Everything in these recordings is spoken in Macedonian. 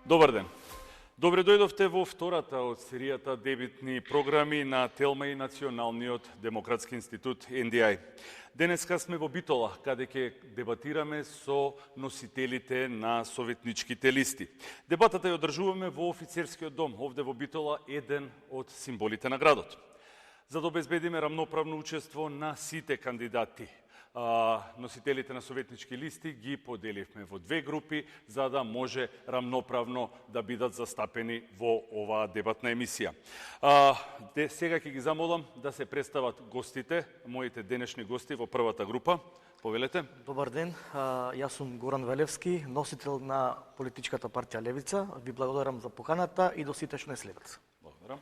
Добар ден. Добре дојдовте во втората од серијата дебитни програми на Телма и Националниот демократски институт NDI. Денеска сме во Битола, каде ќе дебатираме со носителите на советничките листи. Дебатата ја одржуваме во офицерскиот дом, овде во Битола, еден од символите на градот. За да обезбедиме рамноправно учество на сите кандидати, носителите на советнички листи ги поделивме во две групи, за да може рамноправно да бидат застапени во оваа дебатна емисија. Сега ќе ги замолам да се представат гостите, моите денешни гости во првата група. Повелете. Добар ден, јас сум Горан Велевски, носител на политичката партија Левица. Ви благодарам за поканата и до сите што не следат. Благодарам.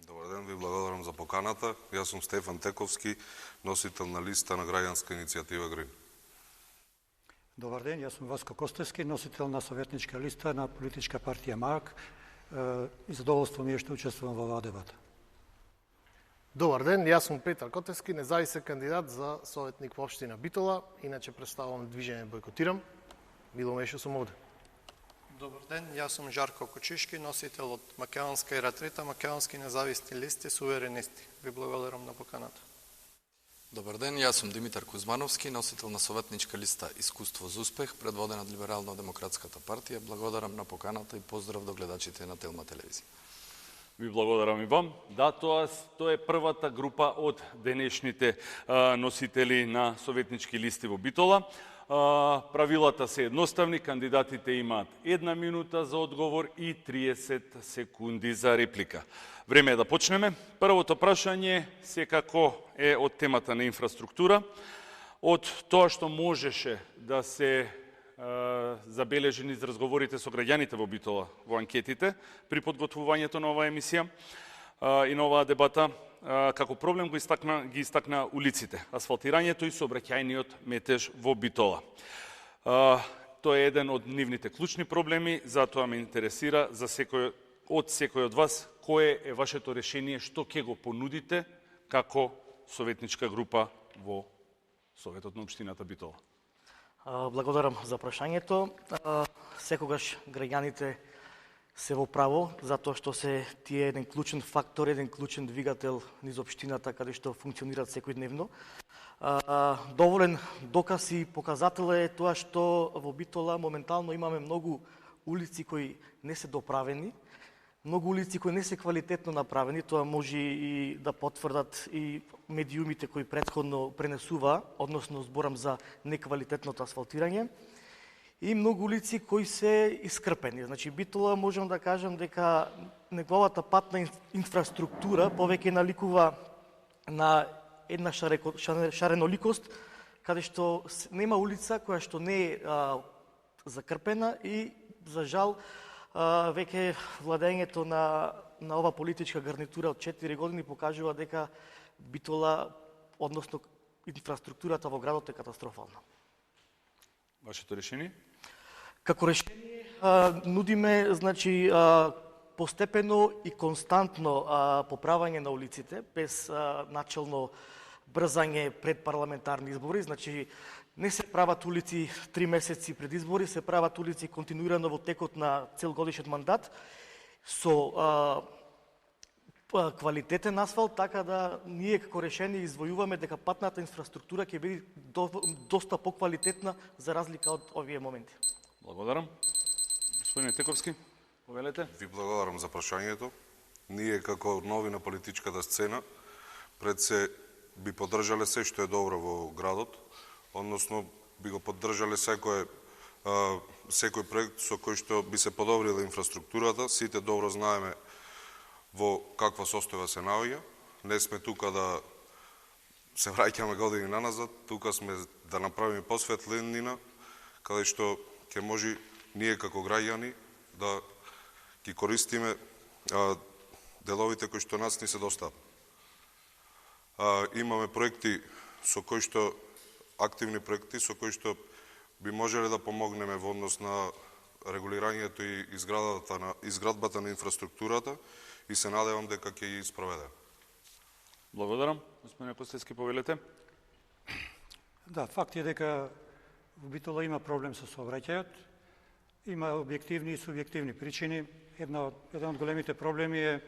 Добар ден, ви благодарам за поканата. Јас сум Стефан Тековски, носител на листа на граѓанска иницијатива Грин. Добар ден, јас сум Васко Костевски, носител на советничка листа на политичка партија МАРК. И задоволство ми е што учествувам во оваа дебата. Добар ден, јас сум Петар Котевски, независен кандидат за советник во општина Битола, иначе представувам движење Бойкотирам. Мило ме што сум овде. Добар ден, јас сум Жарко Кочишки, носител од Македонска ератрита, македонски независни листи, суверенисти. Ви благодарам на поканата. Добар ден, јас сум Димитар Кузмановски, носител на советничка листа Искуство за успех, предводена од Либерално-демократската партија. Благодарам на поканата и поздрав до гледачите на Телма телевизија. Ви благодарам и вам. Да, тоа е првата група од денешните носители на советнички листи во Битола. Правилата се едноставни, кандидатите имаат 1 минута за одговор и 30 секунди за реплика. Време е да почнеме. Првото прашање секако е од темата на инфраструктура. Од тоа што можеше да се забележи низ разговорите со граѓаните во Битола во анкетите при подготвувањето на оваа емисија и на оваа дебата, како проблем ги истакна улиците, асфалтирањето и сообраќајниот метеж во Битола. Тоа е еден од нивните клучни проблеми, затоа ме интересира за секој од вас, кое е вашето решение, што ќе го понудите како советничка група во Советот на општината Битола. Благодарам за прашањето. Секогаш граѓаните се во право, затоа што се тие еден клучен фактор, еден клучен двигател низ општината каде што функционираат секојдневно. Доволен доказ и показател е тоа што во Битола моментално имаме многу улици кои не се доправени, многу улици кои не се квалитетно направени, тоа може и да потврдат и медиумите кои претходно пренесува, односно зборам за неквалитетното асфалтирање, и многу улици кои се искрпени. Значи, Битола можам да кажам дека неговата патна инфраструктура повеќе наликува на една шареноликост, каде што нема улица која што не е закрпена и, за жал, веќе владењето на ова политичка гарнитура од 4 години покажува дека Битола, односно инфраструктурата во градот е катастрофална. Вашето решение? Како решение нудиме, значи, постепено и константно поправање на улиците, без начелно брзање пред парламентарни избори. Значи, не се прават улици 3 месеци пред избори, се прават улици континуирано во текот на целогодишен мандат, со квалитетен асфалт, така да ние како решение извојуваме дека патната инфраструктура ќе биде доста поквалитетна за разлика од овие моменти. Благодарам. Господине Тековски, повелете. Ви благодарам за прашањето. Ние како нови на политичката сцена пред се би поддржале се што е добро во градот, односно би го поддржале секој проект со кој што би се подобрила инфраструктурата. Сите добро знаеме во каква состојба се наоѓа. Не сме тука да се враќаме години наназад, тука сме да направиме посветленина, каде што ќе може ние како граѓани да ги користиме деловите кои што нас ни се достапни. Имаме проекти со кои што активни проекти со кои што би можеле да помогнеме во однос на регулирањето и изградбата на инфраструктурата и се надевам дека ќе ги спроведеме. Благодарам. Господине Костевски, повелете. Да, факт е дека во Битола има проблем со сообраќајот Има објективни и субјективни причини. Еден од големите проблеми е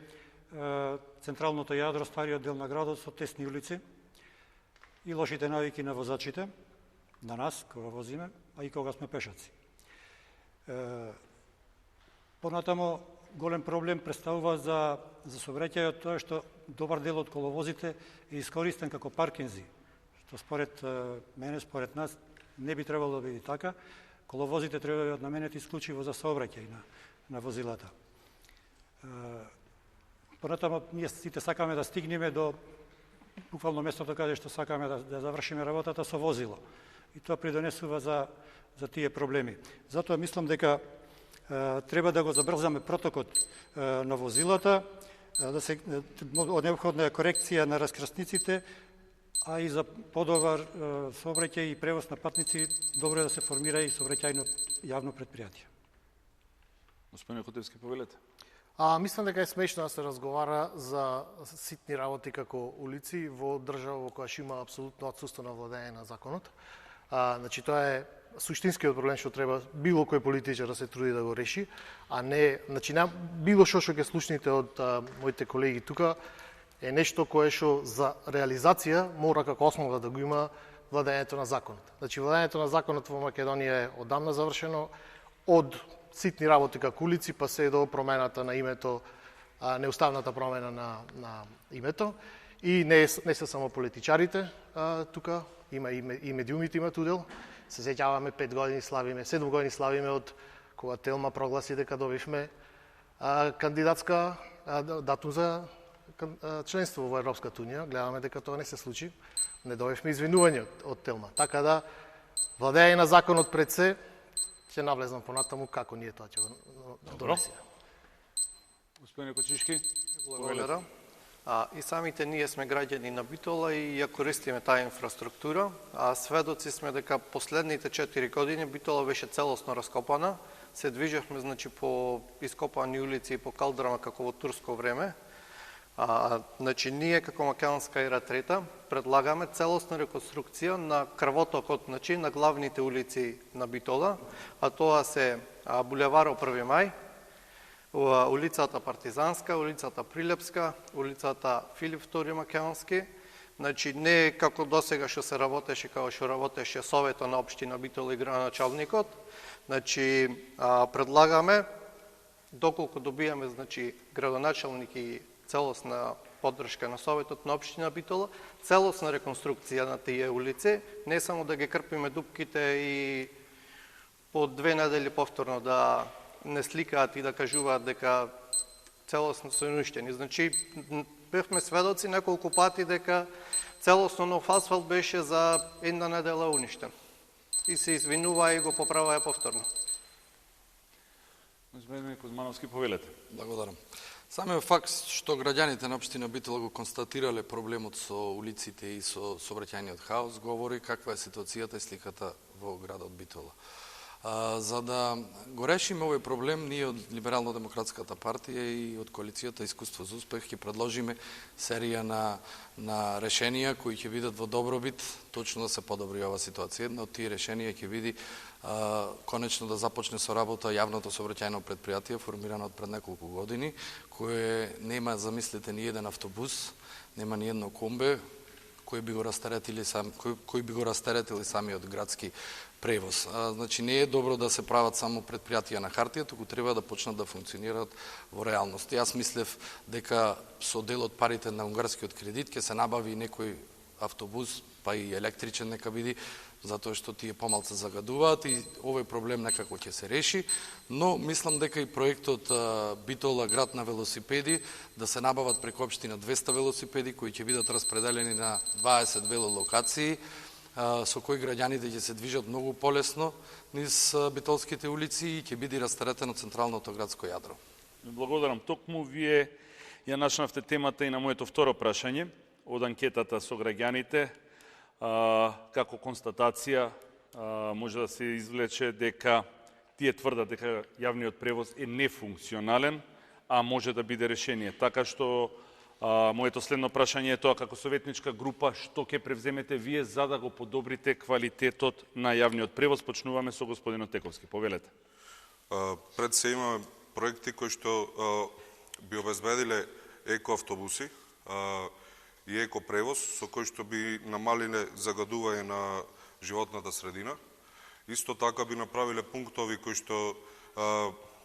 централното јадро, стариот дел на градот со тесни улици и лошите навики на возачите, на нас кога возиме, а и кога сме пешаци. Понатамо голем проблем представува за сообраќајот тоа што добар дел од коловозите е искористен како паркинзи, што според мене, според нас, не би требало да биде така. Коловозите треба да бидат наменети исклучиво за сообраќај на возилата. Понатаму ние сите сакаме да стигнеме до буквално местото каде што сакаме да завршиме работата со возило. И тоа придонесува за тие проблеми. Затоа мислам дека треба да го забрзаме протокот на возилата, да се необходна е корекција на раскрсниците, а и за подобар сообраќај и превоз на патници, добро е да се формира и сообраќајно јавно предпријатие. Господин Котевски, повелете. Мислам дека е смешно да се разговара за ситни работи како улици во држава во која има апсолутно отсуство на владење на законот. Значи, тоа е суштинскиот проблем што треба било кој политичар да се труди да го реши, а не, значи, било што ќе слушните од моите колеги тука е нешто кое што за реализација мора како основа да го има владењето на законот. Значи, владењето на законот во Македонија е одамна завршено, од ситни работи како улици, па се до промената на името, неуставната промена на името. И не се само политичарите тука, има и медиумите имат удел. Се сеќаваме 5 години славиме, 7 години славиме од кога Телма прогласи дека добивме кандидатска датум за членство во Европската унија. Гледаме дека тоа не се случи. Не добивме извинување од Телма. Така да, владење на законот пред се, ќе навлезам понатаму како ние тоа ќе го донесеме. Господин Кочишки, Благодарам. И самите ние сме граѓани на Битола и ја користиме таа инфраструктура. Сведоци сме дека последните 4 години Битола беше целосно раскопана. Се движевме, значи, по ископани улици и по калдрама како во турско време. Значи, ние како Македонска ера трета предлагаме целосна реконструкција на крвотокот, значи, на главните улици на Битола, а тоа се булеваро 1 мај, улицата Партизанска, улицата Прилепска, улицата Филип II Македонски. Значи, не како досега што се работеше, како што работеше Советот на општина Битола и градоначалникот. Значи, предлагаме, доколку добијаме, значи, градоначалник и целосна поддршка на Советот на општина Битола, целосна реконструкција на тие улици, не само да ги крпиме дупките и по 2 недели повторно да не сликаат и да кажуваат дека целосно се уништени. Значи, бевме сведоци неколку пати дека целосно нов асфалт беше за 1 недела уништен. И се извинува и го поправаа повторно. господин Кузмановски, повелете. Благодарам. Самиот факт што граѓаните на општина Битола го констатирале проблемот со улиците и со сообраќајниот хаос говори каква е ситуацијата и сликата во градот Битола. За да го решиме овој проблем, ние од Либерално-демократската партија и од коалицијата Искуство за успех ќе предложиме серија на решенија кои ќе бидат во добробит точно да се подобри оваа ситуација. Една од тие решенија ќе биде конечно да започне со работа јавното сообраќајно предпријатие формирано од пред неколку години, кое нема, замислите, ни еден автобус, нема ни едно комбе, кои би го растеретили самиот градски превоз. Значи, не е добро да се прават само предпријатија на хартија, туку треба да почнат да функционираат во реалност. Јас мислев дека со дел од парите на унгарскиот кредит ќе се набави некој автобус, па и електричен нека биде, затоа што тие помалку загадуваат и овој проблем некако ќе се реши, но мислам дека и проектот Битола град на велосипеди, да се набават преку општина 200 велосипеди кои ќе бидат распределени на 20 велолокации, со кои граѓаните ќе се движат многу полесно низ битолските улици и ќе биде растаретено централното градско јадро. Благодарам. Токму вие ја начнавте темата и на моето второ прашање од анкетата со граѓаните. Како констатација може да се извлече дека тие тврдат дека јавниот превоз е нефункционален, а може да биде решение. Така што моето следно прашање е тоа, како советничка група, што ќе превземете вие за да го подобрите квалитетот на јавниот превоз? Почнуваме со господинот Тековски. Повелете. Пред се имаме проекти кои што би обезбедиле екоавтобуси и екопревоз, со кои што би намалиле загадување на животната средина. Исто така би направиле пунктови кои што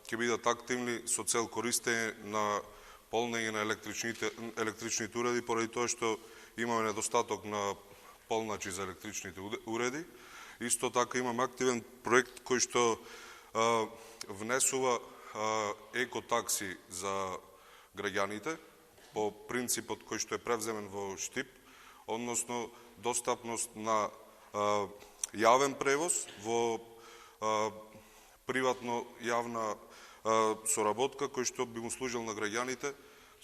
ќе бидат активни со цел користење на полнење на електричните уреди, поради тоа што имаме недостаток на полначи за електричните уреди. Исто така имаме активен проект кој што внесува екотакси за граѓаните по принципот кој што е превземен во ШТИП, односно достапност на јавен превоз во приватно јавна соработка кој што би му служил на граѓаните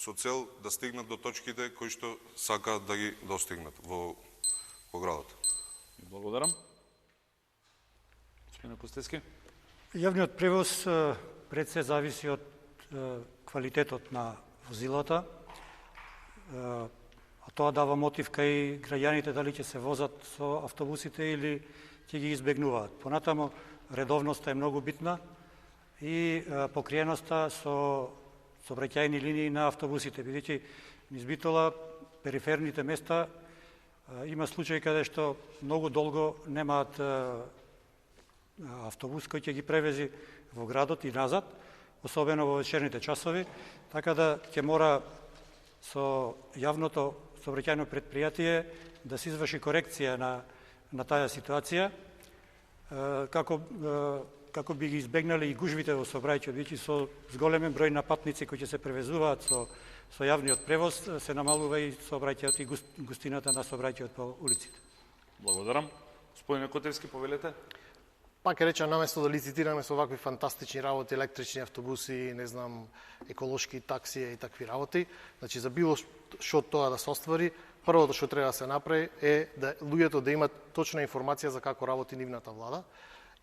со цел да стигнат до точките кои што сакаат да ги достигнат во градот. Благодарам. Господине Костески. Јавниот превоз пред се зависи од квалитетот на возилата, а тоа дава мотив кај граѓаните дали ќе се возат со автобусите или ќе ги избегнуваат. Понатамо, редовноста е многу битна и покриеноста со сообраќајни линии на автобусите, бидејќи низ Битола, периферните места, има случаи каде што многу долго немаат автобус кој ќе ги превези во градот и назад, особено во вечерните часови, така да ќе мора со јавното сообраќајно предпријатие да се изврши корекција на таа ситуација, како би ги избегнале и гужвите во сообраќајот, бидејќи со зголемен број на патници кои ќе се превезуваат со јавниот превоз, се намалува и сообраќајот и густината на сообраќајот по улиците. Благодарам. Господине Котевски, повелете. Пак ќе речам, наместо да лицитираме со вакви фантастични работи, електрични автобуси, не знам, еколошки таксија и такви работи, значи за било што тоа да се оствари, првото што треба да се направи е да луѓето да имат точна информација за како работи нивната влада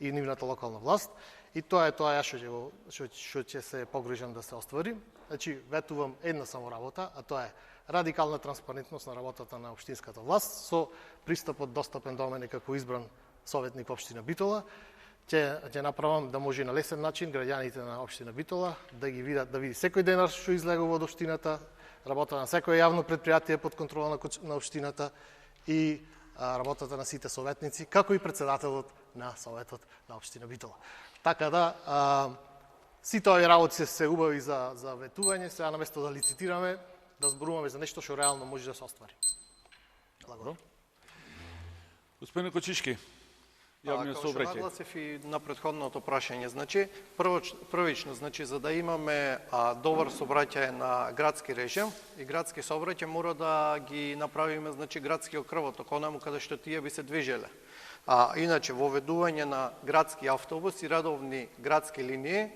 и нивната локална власт, и тоа е тоа што ќе се погрижам да се оствари. Значи, ветувам една само работа, а тоа е радикална транспарентност на работата на општинската власт со пристапот достапен до мене како избран советник општина Битола. Ќе направам да може на лесен начин граѓаните на општина Битола да ги видат, да види секој денар што излегува од општината, работа на секој јавно предпријатие под контрола на општината и работата на сите советници, како и председателот на советот на општина Битола. Така да, сите овие работи се убави за ветување, сега наместо да лицитираме, да зборуваме за нешто што реално може да се оствари. Благодарам. Господине Кочишки, јавниот Како што сообраќај. нагласив и на претходното прашање, значи првично, значи за да имаме добар сообраќај на градски режим и градски сообраќај мора да ги направиме значи градскиот крвоток, онаму каде што тие би се движеле. Иначе воведување на градски автобус и редовни градски линии,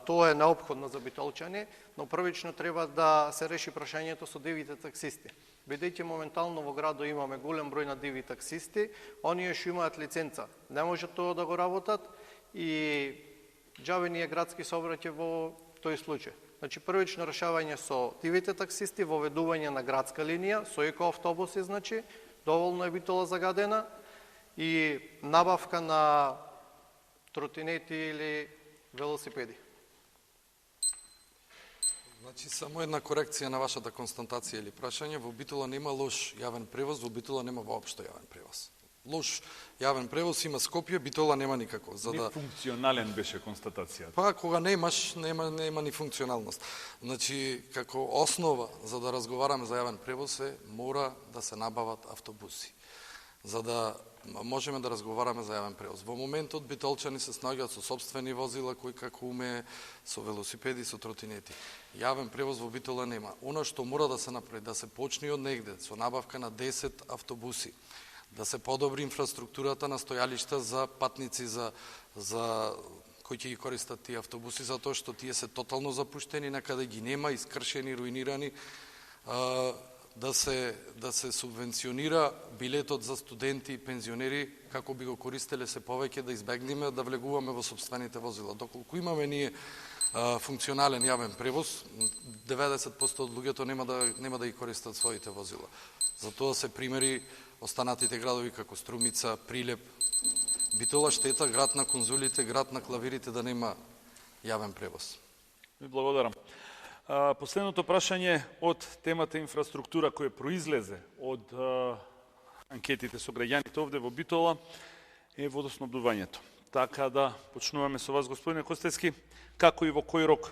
тоа е неопходно за битолчани, но првично треба да се реши прашањето со дивите таксисти. Бидејќи моментално во градот имаме голем број на диви таксисти, оние што имаат лиценца не можат тоа да го работат и џабе ни е градски сообраќај во тој случај. Значи првично решавање со дивите таксисти, воведување на градска линија, со екоавтобуси, значи, доволно е Битола загадена, и набавка на тротинети или велосипеди. Значи, само една корекција на вашата констатација или прашање. Во Битола нема лош јавен превоз, во Битола нема воопшто јавен превоз. Лош јавен превоз има Скопје, Битола нема никако. Нефункционален беше констатацијата. Па, кога немаш, нема ни функционалност. Значи, како основа за да разговараме за јавен превоз мора да се набават автобуси, за да можеме да разговараме за јавен превоз. Во моментот битолчани се снаоѓаат со сопствени возила кои како умее, со велосипеди, со тротинети. Јавен превоз во Битола нема. Она што мора да се направи, да се почне од негде со набавка на 10 автобуси, да се подобри инфраструктурата на стојалишта за патници, за кои ќе ги користат тие автобуси, затоа што тие се тотално запуштени, накаде ги нема, искршени, руинирани, да се субвенционира билетот за студенти и пензионери, како би го користеле се повеќе, да избегнеме да влегуваме во сопствените возила. Доколку имаме ние функционален јавен превоз, 90% од луѓето нема да ги користат своите возила. Затоа се примери останатите градови како Струмица, Прилеп, Битола, штета, град на конзулите, град на клавирите да нема јавен превоз. Ви благодарам. Последното прашање од темата инфраструктура која произлезе од анкетите со граѓаните овде во Битола е водоснабдувањето. Така да почнуваме со вас, господине Костевски, како и во кој рок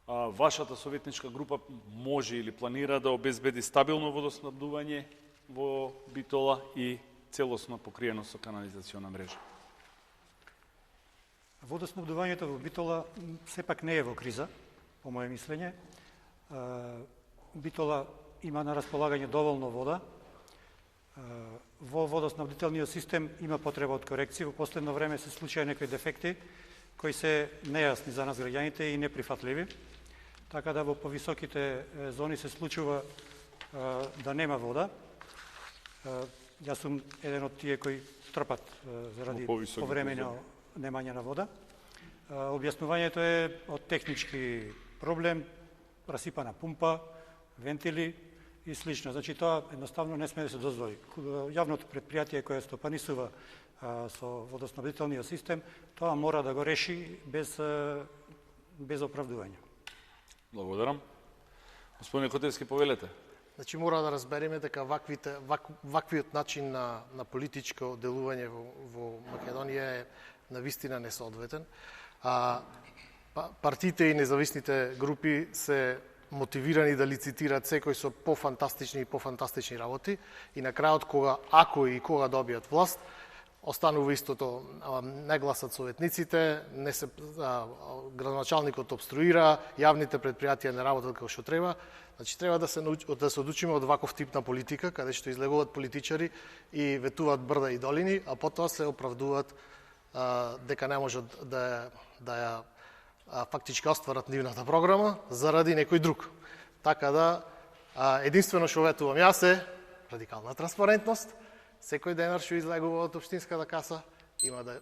вашата советничка група може или планира да обезбеди стабилно водоснабдување во Битола и целосно покриено со канализациона мрежа? Водоснабдувањето во Битола сепак не е во криза, по моје мислење. Битола има на располагање доволно вода. Во водоснабдителниот систем има потреба од корекции. Во последно време се случаја некои дефекти кои се нејасни за нас граѓаните и неприфатливи. Така да во повисоките зони се случува да нема вода. Јас сум еден од тие кои трпат заради повремено немање на вода. Објаснувањето е од технички проблем, расипана пумпа, вентили и слично. Значи тоа едноставно не сме да се дозволи. Јавното предпријатие кое стопанисува со водоснабдителниот систем, тоа мора да го реши без оправдување. Благодарам. Господине Котевски, повелете. Значи мора да разбереме дека ваквиот начин на политичко делување во Македонија е навистина несоодветен. Партиите и независните групи се мотивирани да лицитираат секој со пофантастични работи и на крајот ако и кога добијат власт, останува истото, не гласат советниците, градоначалникот обструира, јавните предпријатија не работат како што треба. Значи треба да се одучиме од ваков тип на политика, каде што излегуваат политичари и ветуваат брда и долини, а потоа се оправдуваат дека не можат да ја фактички остварат нивната програма заради некој друг. Така да единствено што ветувам јас е радикална транспарентност. Секој денар што излегува од општинската каса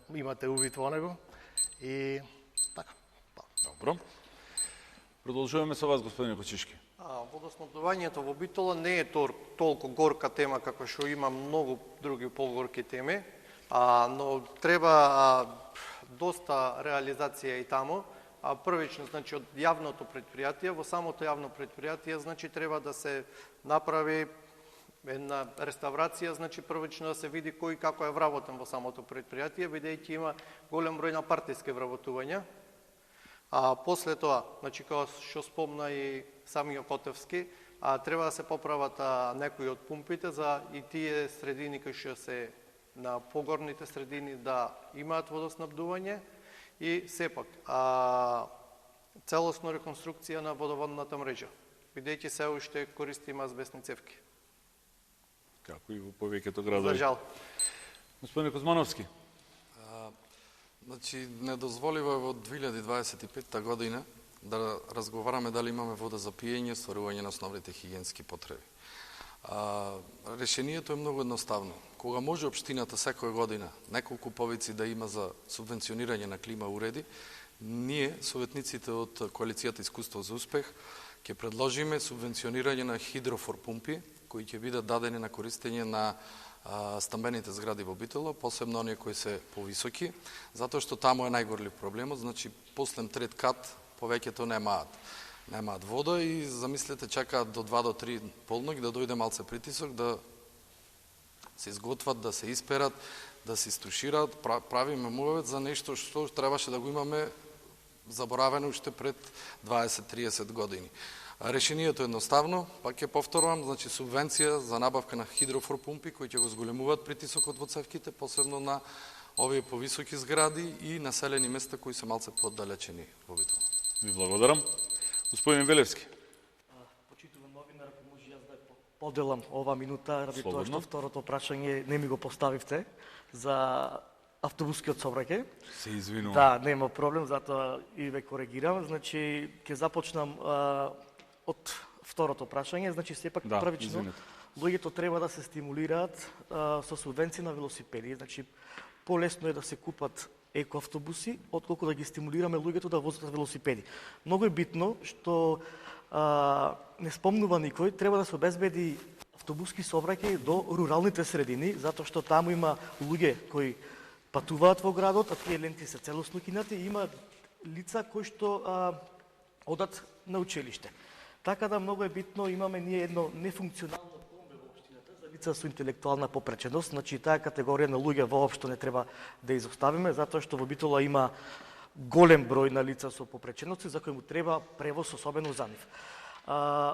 имате увид во него и така. Добро. Продолжуваме со вас, господине Кочишки. Водоснабдувањето во Битола не е толку горка тема како што има многу други погорки теми, но треба доста реализација и таму. Првично, значи, од јавното предпријатие, во самото јавно предпријатие, значи, треба да се направи една реставрација, значи, првично да се види кој како е вработен во самото предпријатие, бидејќи има голем број на партиски вработувања. После тоа, значи, како што спомна и самиот Котевски, треба да се поправат некои од пумпите за и тие средини кои што се на погорните средини да имаат водоснабдување и сепак целосно реконструкција на водоводната мрежа, бидејќи се уште користиме азбестни цевки. Како и во повеќето градови. За жал. Господине Кузмановски. Значи, недозволиво е во 2025 година да разговараме дали имаме вода за пиење, стварување на основните хигиенски потреби. Решението е многу едноставно. Кога може општината секоја година неколку повици да има за субвенционирање на клима уреди, ние, советниците од Коалицијата Искуство за успех, ќе предложиме субвенционирање на хидрофорпумпи, кои ќе бидат дадени на користење на стамбените згради во Битола, посебно оние кои се повисоки, затоа што таму е најгорлив проблемот, значи после трет кат повеќето немаат вода и замислете чекаат до 2 до 3 полноќ да дојде малце притисок, да се изготват, да се исперат, да се истушираат, правиме муавет за нешто што требаше да го имаме заборавено уште пред 20-30 години. Решението е едноставно, пак ќе повторувам, значи субвенција за набавка на хидрофорпумпи кои ќе го зголемуваат притисокот во цевките, посебно на овие повисоки згради и населени места кои се малце пооддалечени во Битола. Ви благодарам. Господин Велевски. Почитуван новинар, ако може јас да поделам ова минута, ради тоа што второто прашање не ми го поставивте за автобускиот сообраќај. Се извинувам. Да, нема проблем, затоа и ве коригирам. Значи, ќе започнам од второто прашање. Значи, сепак првично, луѓето треба да се стимулираат со субвенции на велосипеди. Значи, полесно е да се купат екоавтобуси, отколку да ги стимулираме луѓето да возат велосипеди. Многу е битно што не спомнува никој, треба да се обезбеди автобуски сообраќај до руралните средини, затоа што таму има луѓе кои патуваат во градот, а тие ленти се целосно кинати и има лица кои што одат на училиште. Така да многу е битно, имаме ние едно нефункционално помбе во општината за лица со интелектуална попреченост, значи таа категорија на луѓе воопшто не треба да изоставиме, затоа што во Битола има голем број на лица со попречености за кои му треба превоз особено за нив.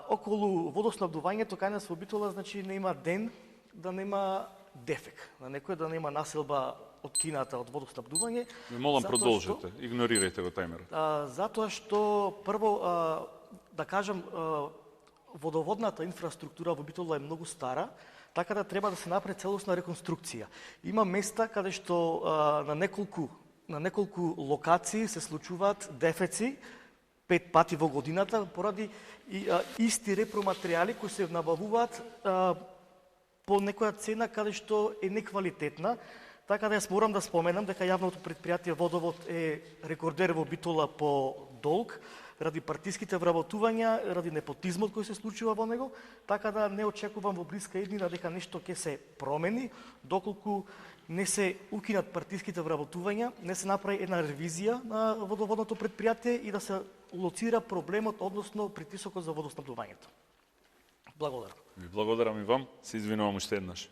Околу водоснабдувањето кај нас во Битола, значи не има ден да нема дефек, на некој да нема населба откината од водоснабдување. Ме молам, продолжете, игнорирајте го тајмерот. Затоа што прво да кажам, водоводната инфраструктура во Битола е многу стара, така да треба да се направи целосна реконструкција. Има места каде што на неколку локации се случуваат дефеци 5 пати во годината поради исти репроматеријали кои се набавуваат по некоја цена каде што е неквалитетна. Така да јас морам да споменам дека јавното претпријатие Водовод е рекордер во Битола по долг, ради партиските вработувања, ради непотизмот кој се случува во него, така да не очекувам во блиска иднина дека нешто ќе се промени, доколку не се укинат партиските вработувања, не се направи една ревизија на водоводното претпријатие и да се лоцира проблемот, односно притисокот за водоснабдувањето. Благодарам. Ви благодарам и вам. Се извинувам уште еднаш.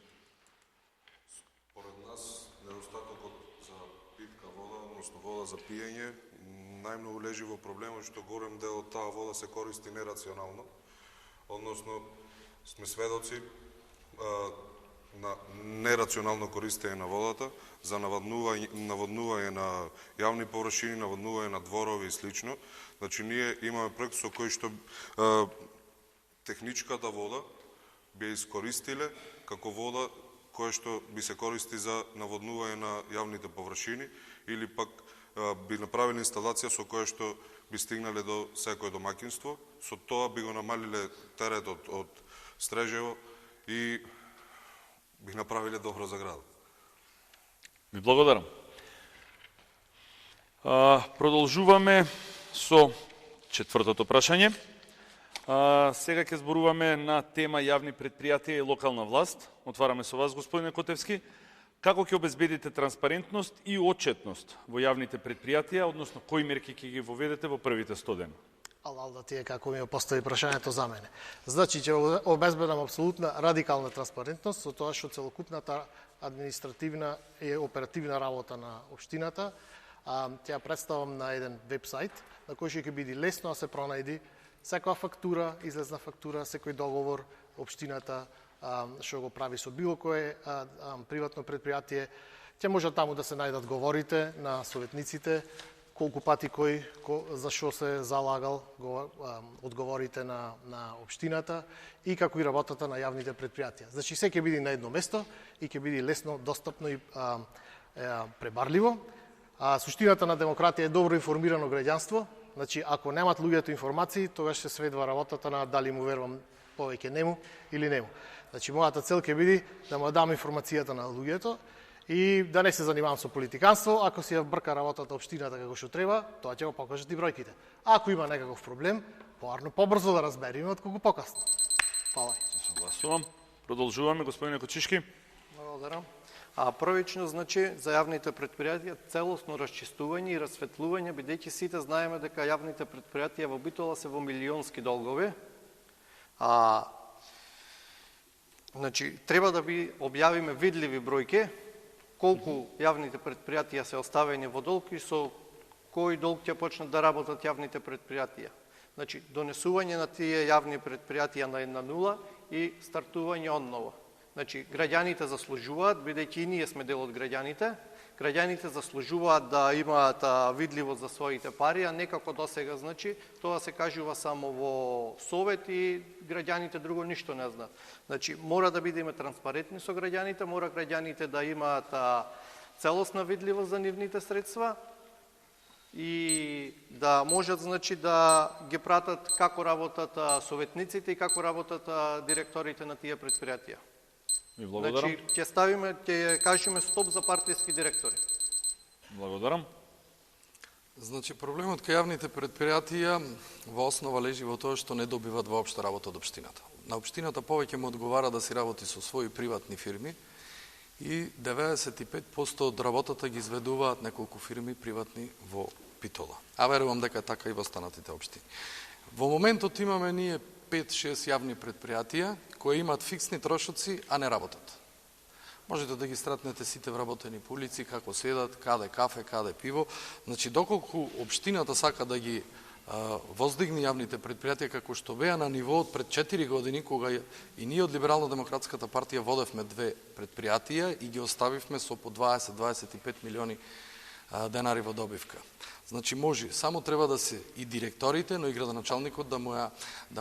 Поред нас, недостатокот за питка вода, односно вода за пиење, најмногу лежи во проблемот што голем дел од таа вода се користи нерационално, односно сме сведоци на нерационално користење на водата за наводнување на јавни површини, наводнување на дворови и слично. Значи ние имаме проект со кој што техничката вода би искористиле како вода која што би се користи за наводнување на јавните површини или пак би направиле инсталација со која што би стигнале до секој домаќинство. Со тоа би го намалиле теретот од Стрежево и би направиле добро за градот. Ви благодарам. Продолжуваме со четвртото прашање. Сега ќе зборуваме на тема јавни предпријатија и локална власт. Отвараме со вас, господине Котевски. Како ќе обезбедите транспарентност и отчетност во јавните предпријатија, односно кои мерки ќе ги воведете во првите 100 дена? Да ти е како ми постави прашањето за мене. Значи, ќе обезбедам апсолутна радикална транспарентност со тоа што целокупната административна и оперативна работа на општината ќе представам на еден веб-сайт на кој ќе биде лесно да се пронајди секоја фактура, излезна фактура, секој договор општината што го прави со било кое приватно предпријатие. Ќе може таму да се најдат говорите на советниците, колку пати кој за што се залагал, одговорите на општината и како и работата на јавните предпријатија. Значи, се ќе биде на едно место и ќе биде лесно достапно и пребарливо. Суштината на демократија е добро информирано граѓанство. Значи, ако немат луѓето информации, тогаш се сведува работата на дали му верувам повеќе нему или нему. Значи, мојата цел ќе биде да му дам информацијата на луѓето и да не се занимавам со политиканство. Ако си ја брка работата општината како што треба, тоа ќе го покажат и бројките. Ако има некаков проблем, поарно побрзо да разбериме отколку покасно. Фала. Согласувам. Продолжуваме, господине Кочишки. Благодарам. Првично, значи, за јавните предпријатија целосно расчистување и расветлување, бидејќи сите знаеме дека јавните предпријатија во Битола се во милионски долгови. Значи, треба да би објавиме видливи бројки, колку јавните предпријатија се оставени во долг и со кој долг ќе почнат да работат јавните предпријатија. Значи, донесување на тие јавни предпријатија на 1:0 и стартување одново. Значи, граѓаните заслужуваат, бидејќи и ние сме дел од граѓаните, граѓаните заслужуваат да имаат видливост за своите пари, а не како досега, значи, тоа се кажува само во совет и граѓаните друго ништо не знаат. Значи, мора да бидеме транспарентни со граѓаните, мора граѓаните да имаат целосна видливост за нивните средства и да можат, значи, да ги пратат како работат советниците и како работат директорите на тие предпријатија. Ви благодарам. Значи, ќе ставиме, ќе кажеме стоп за партиски директори. Благодарам. Значи, проблемот кај јавните предпријатија во основа лежи во тоа што не добиват воопшто работа од општината. На општината повеќе му одговара да си работи со своји приватни фирми и 95% од работата ги изведуваат неколку фирми приватни во Битола. А верувам дека е така и во останатите општини. Во моментот имаме ние 5-6 јавни предпријатија кои имаат фиксни трошоци, а не работат. Можете да ги стратнете сите вработени по улици, како седат, каде кафе, каде пиво. Значи, доколку општината сака да ги воздигни јавните предпријатија како што беа на нивоот пред 4 години, кога и ние од Либерално-демократската партија водевме 2 предпријатија и ги оставивме со по 20-25 милиони денари во добивка. Значи може, само треба да се и директорите, но и градоначалникот да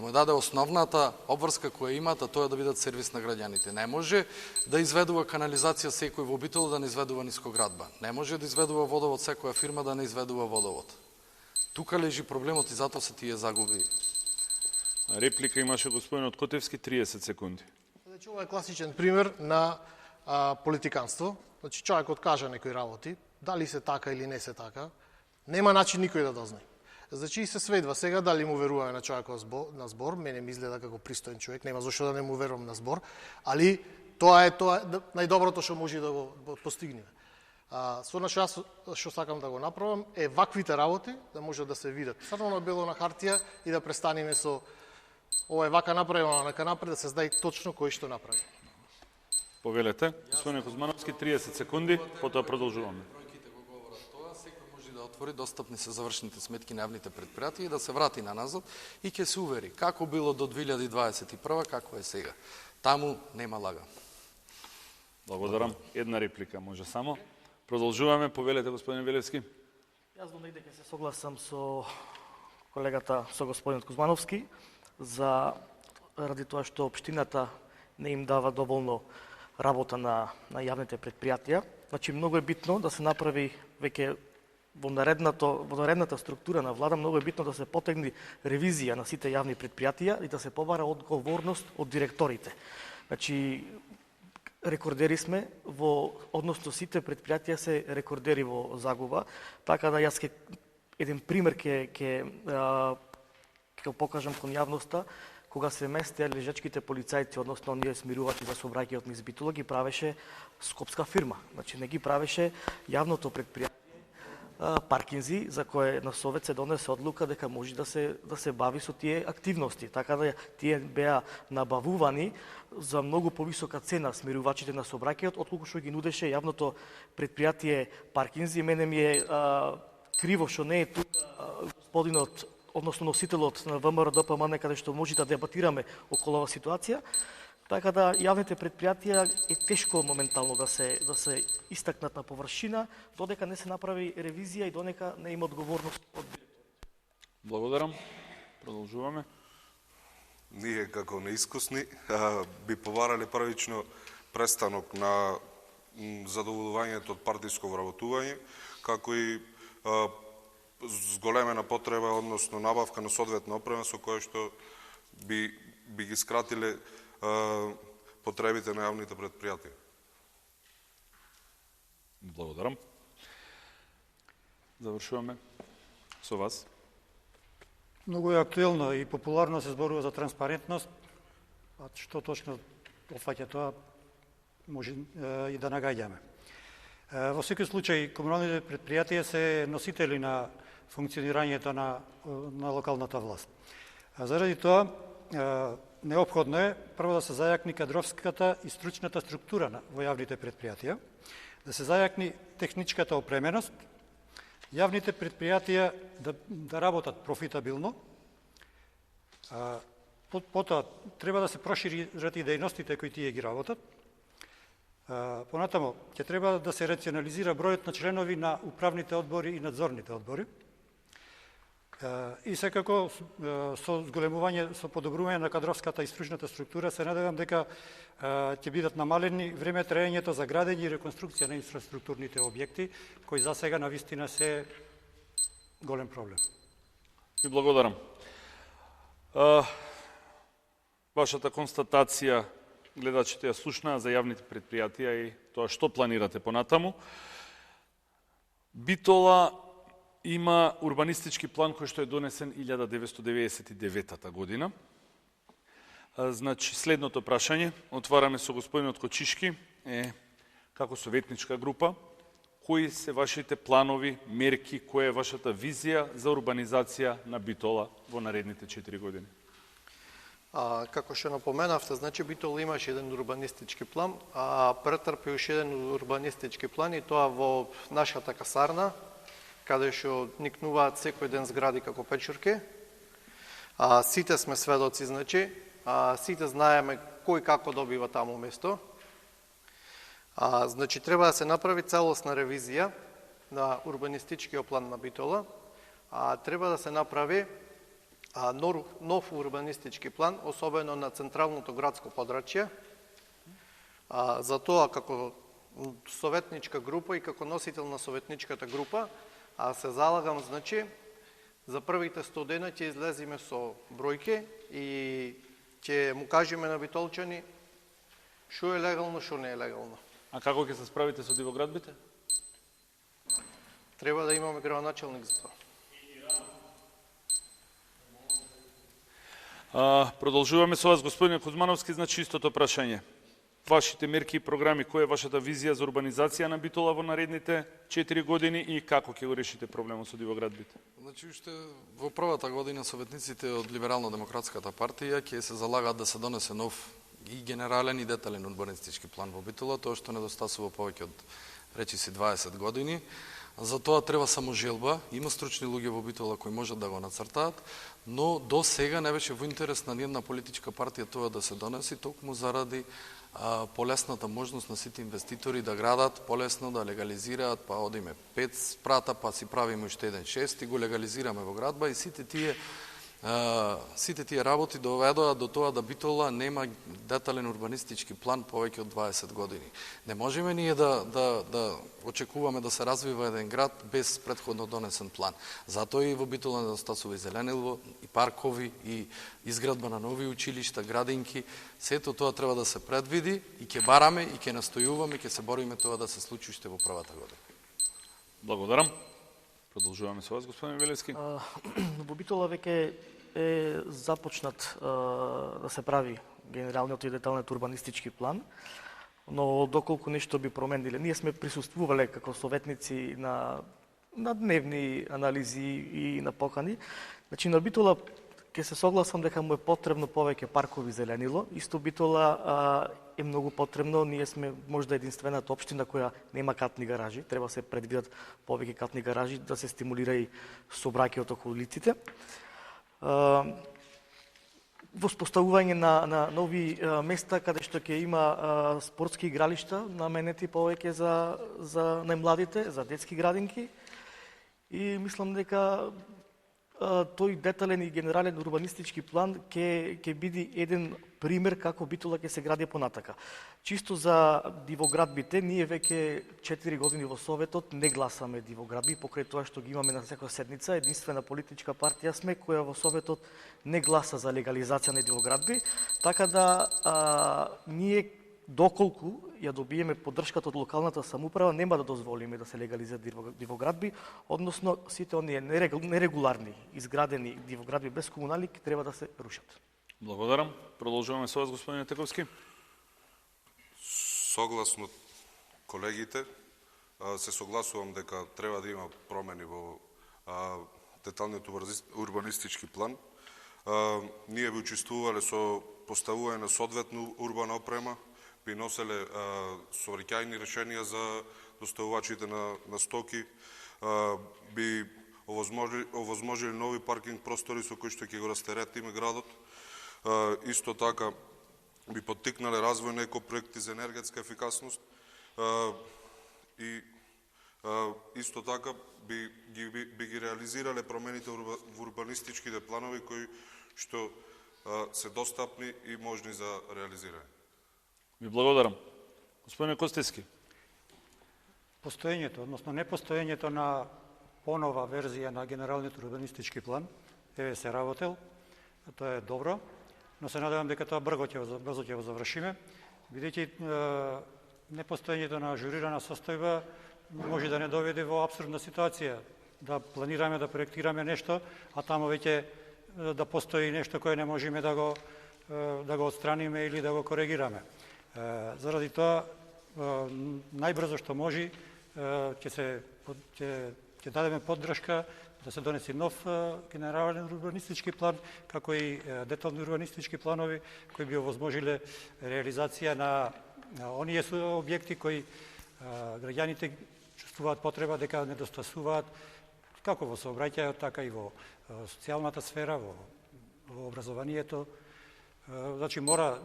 му даде основната обврска која имаат, а тоа е да бидат сервис на граѓаните. Не може да изведува канализација секој во Битола да не изведува нискоградба. Не може да изведува водовод секоја фирма да не изведува водовод. Тука лежи проблемот и затоа се тие загуби. Реплика имаше господинот Котевски, 30 секунди. Значи, ова е класичен пример на политиканство. Значи, човекот кажа некои работи, дали се така или не се така, нема начин никој да дознае. Значи, се сведува сега дали му веруваме на човекот на збор, мене ми изгледа како пристоен човек, нема зашто да не му верувам на збор, али тоа е најдоброто што може да го постигнеме. Што сакам да го направам е ваквите работи да може да се видат црно на бело на хартија и да престанеме со ова е вака направено, нека напред да се знае точно кој што направи. Повелете, господин Кузмановски, 30 секунди, потоа продолжуваме. Бројките го говорат тоа, секој може да отвори достапни се завршените сметки на јавните предпријатија и да се врати на назад и ќе се увери како било до 2021, како е сега. Таму нема лага. Благодарам. Една реплика може само. Продолжуваме, повелете господин Велевски. Јас до негде ќе се согласам со колегата, со господинот Кузмановски, ради тоа што општината не им дава доволно работа на јавните предпријатија. Значи, многу е битно да се направи веќе во наредната структура на влада, многу е битно да се потегне ревизија на сите јавни предпријатија и да се побара одговорност од директорите. Значи, рекордери сме односно сите предпријатија се рекордери во загуба, така да јас еден пример ќе покажам кон јавноста. Кога се местеа лежачките полицајци, односно оние смирувачи за сообраќајот низ Битола, ги правеше скопска фирма. Значи не ги правеше јавното предпријатие Паркинзи, за кое на Совет се донесе одлука дека може да се бави со тие активности. Така да тие беа набавувани за многу повисока цена смирувачите на сообраќајот, отколку што ги нудеше јавното предпријатие Паркинзи. Мене ми е криво што не е тука господинот, односно носителот на ВМРО ДПМН, каде што може да дебатираме околу оваа ситуација. Така да јавните предпријатија е тешко моментално да се истакнат на површина, додека не се направи ревизија и додека не има одговорност од директорите. Благодарам. Продолжуваме. Ние како неискусни би побарале првично престанок на задоволувањето од партиско вработување, како и зголемена потреба, односно набавка на соодветна опрема со која што би ги скратиле потребите на јавните предпријатија. Благодарам. Завршуваме со вас. Многу е актуелно и популарно се зборува за транспарентност, а што точно опфаќа тоа може и да нагаѓаме. Во секој случај, комуналните предпријатија се носители на функционирањето на локалната власт. Заради тоа, неопходно е прво да се зајакни кадровската и стручната структура во јавните предпријатија, да се зајакни техничката опременост, јавните предпријатија да работат профитабилно, потоа треба да се прошират и дејностите кои тие ги работат, понатамо ќе треба да се рационализира бројот на членови на управните одбори и надзорните одбори, и секако со зголемување, со подобрување на кадровската и стручната структура се надевам дека ќе бидат намалени време траењето за градење и реконструкција на инфраструктурните објекти, кои за сега навистина се голем проблем. Ви благодарам. Вашата констатација, гледачите ја слушнаа за јавните предпријатија и тоа што планирате понатаму. Битола има урбанистички план кој што е донесен 1999 година. Значи, следното прашање, отвараме со господинот Кочишки, е како советничка група, кои се вашите планови, мерки, која е вашата визија за урбанизација на Битола во наредните 4 години? Како што напоменавте, значи Битола имаше еден урбанистички план, а претрпи уште еден урбанистички план и тоа во нашата касарна, каде што никнуваат секој ден згради како печурки. Сите сме сведоци, значи, сите знаеме кој како добива таму место. Значи, треба да се направи целосна ревизија на урбанистичкиот план на Битола, треба да се направи нов урбанистички план, особено на централното градско подрачје. За тоа, како советничка група и како носител на советничката група, се залагам, значи, за првите 100 дена ќе излезиме со бројки и ќе му кажеме на битолчани што е легално, што не е легално. А како ќе се справите со дивоградбите? Треба да имаме градоначелник за тоа. Продолжуваме со вас, господине Кузмановски, значи истото прашање. Вашите мерки и програми, која е вашата визија за урбанизација на Битола во наредните 4 години и како ќе го решите проблемот со дивоградбите? Значи, уште во првата година советниците од Либерално-демократската партија ќе се залагаат да се донесе нов и генерален и детален урбанистички план во Битола, тоа што недостасува повеќе од речиси 20 години. За тоа треба само желба, има стручни луѓе во Битола кои можат да го нацртаат, но до сега не беше во интерес на ниедна политичка партија тоа да се донеси, токму заради полесната можност на сите инвеститори да градат, полесно да легализираат, па одиме 5 спрата, па си правиме уште еден 6 и го легализираме во градба и сите тие работи доведоа до тоа да Битола нема детален урбанистички план повеќе од 20 години. Не можеме ние да очекуваме да се развива еден град без претходно донесен план. Затоа и во Битола недостасува и зеленило, и паркови, и изградба на нови училишта, градинки. Сето тоа треба да се предвиди и ќе бараме, и ќе настојуваме, и ќе се бориме тоа да се случи уште во првата година. Благодарам. Продолжуваме со вас, господин Велевски. Во Битола веќе е започнат да се прави генералниот и деталниот урбанистички план, но доколку нешто би промениле, ние сме присуствувале како советници на дневни анализи и на покани. Значи на Битола ќе се согласам дека му е потребно повеќе паркови зеленило. Исто Битола е многу потребно. Ние сме можда единствената општина која нема катни гаражи. Треба се предвидат повеќе катни гаражи да се стимулира и сообраќајот околу улиците. Воспоставување на нови места каде што ќе има спортски игралишта наменети повеќе за најмладите, за детски градинки. И мислам дека тој детален и генерален урбанистички план ќе биде еден пример како Битола ќе се гради понатака. Чисто за дивоградбите, ние веќе 4 години во Советот не гласаме дивоградби, покрај тоа што ги имаме на секоја седница. Единствена политичка партија сме која во Советот не гласа за легализација на дивоградби, така да ние доколку ја добиеме поддршката од локалната самоуправа, нема да дозволиме да се легализираат дивоградби, односно сите оние нерегуларни изградени дивоградби без комуналник треба да се рушат. Благодарам. Продолжуваме со вас, господин Тековски. Согласно колегите, се согласувам дека треба да има промени во деталниот урбанистички план. Ние би учествувале со поставување на соодветна урбана опрема, би носеле сообраќајни решенија за доставувачите на стоки, би овозможили нови паркинг простори со кои што ќе го растеретиме градот. Исто така би поттикнале развој на екопроекти за енергетска ефикасност и исто така би ги реализирале промените во урбанистичките планови кои што се достапни и можни за реализирање. Ви благодарам. Господине Костески. Постоењето, односно непостоењето на понова верзија на генералниот урбанистички план, еве се работел, тоа е добро, но се надевам дека тоа брзо ќе го завршиме, бидејќи непостоењето на ажурирана состојба може да не доведе во апсурдна ситуација, да планираме, да проектираме нешто, а тамо веќе да постои нешто кое не можеме да го отстраниме или да го коригираме. Заради тоа, најбрзо што може, ќе дадеме поддршка да се донесе нов генерален урбанистички план, како и детални урбанистички планови кои би овозможиле реализација на оние објекти кои граѓаните чувствуваат потреба дека недостасуваат како во сообраќајот, така и во социјалната сфера, во образованието. Значи мора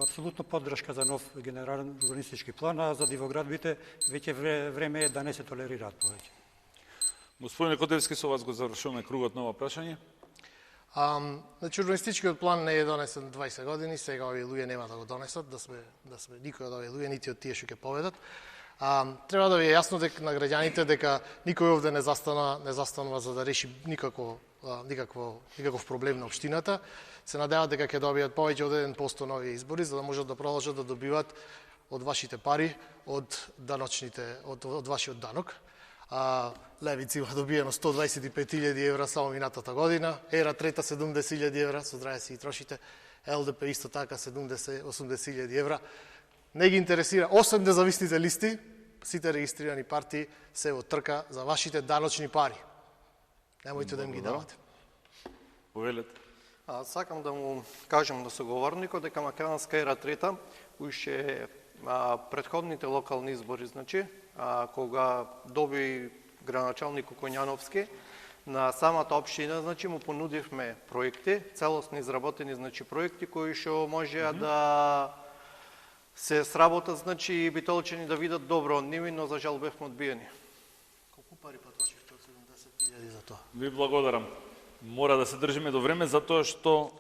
апсолутно поддршка за нов генерален урбанистички план, а за дивоградбите веќе време е да не се толерираат повеќе. Господине Котевски, со вас го завршуваме кругот на ова прашање. Значи, урбанистичкиот план не е донесен 20 години, сега овие луѓе нема да го донесат, да сме никој од овие луѓе, нити од тие што ќе поведат. Треба да ви е јасно дека на граѓаните дека никој овде не застанува за да реши никаков проблем на општината. Се надеваат дека ќе добијат повеќе од 1% на овие избори, за да можат да продолжат да добиват од вашите пари, од вашиот данок. Левици има добиено 125.000 евра само минатата година, ЕРА трета 70.000 евра, со здраве си ги трошите, ЛДП исто така 70-80.000 евра. Не ги интересира, освен независните листи, сите регистрирани партии се во трка за вашите даночни пари. Немојте да им ги давате. Повелете. Сакам да му кажам на соговорникот дека македонска ера трета уште предходните локални избори, значи, кога доби градоначалник Конјановски, на самата општина, значи, му понудивме проекти, целосно изработени, значи, проекти кои што можеа да се сработат, значи, и битолчани да видат добро од ними, но за жал бевме одбиени. Колку пари потрошивте од 70.000 за тоа? Ви благодарам. Мора да се држиме до време, затоа што,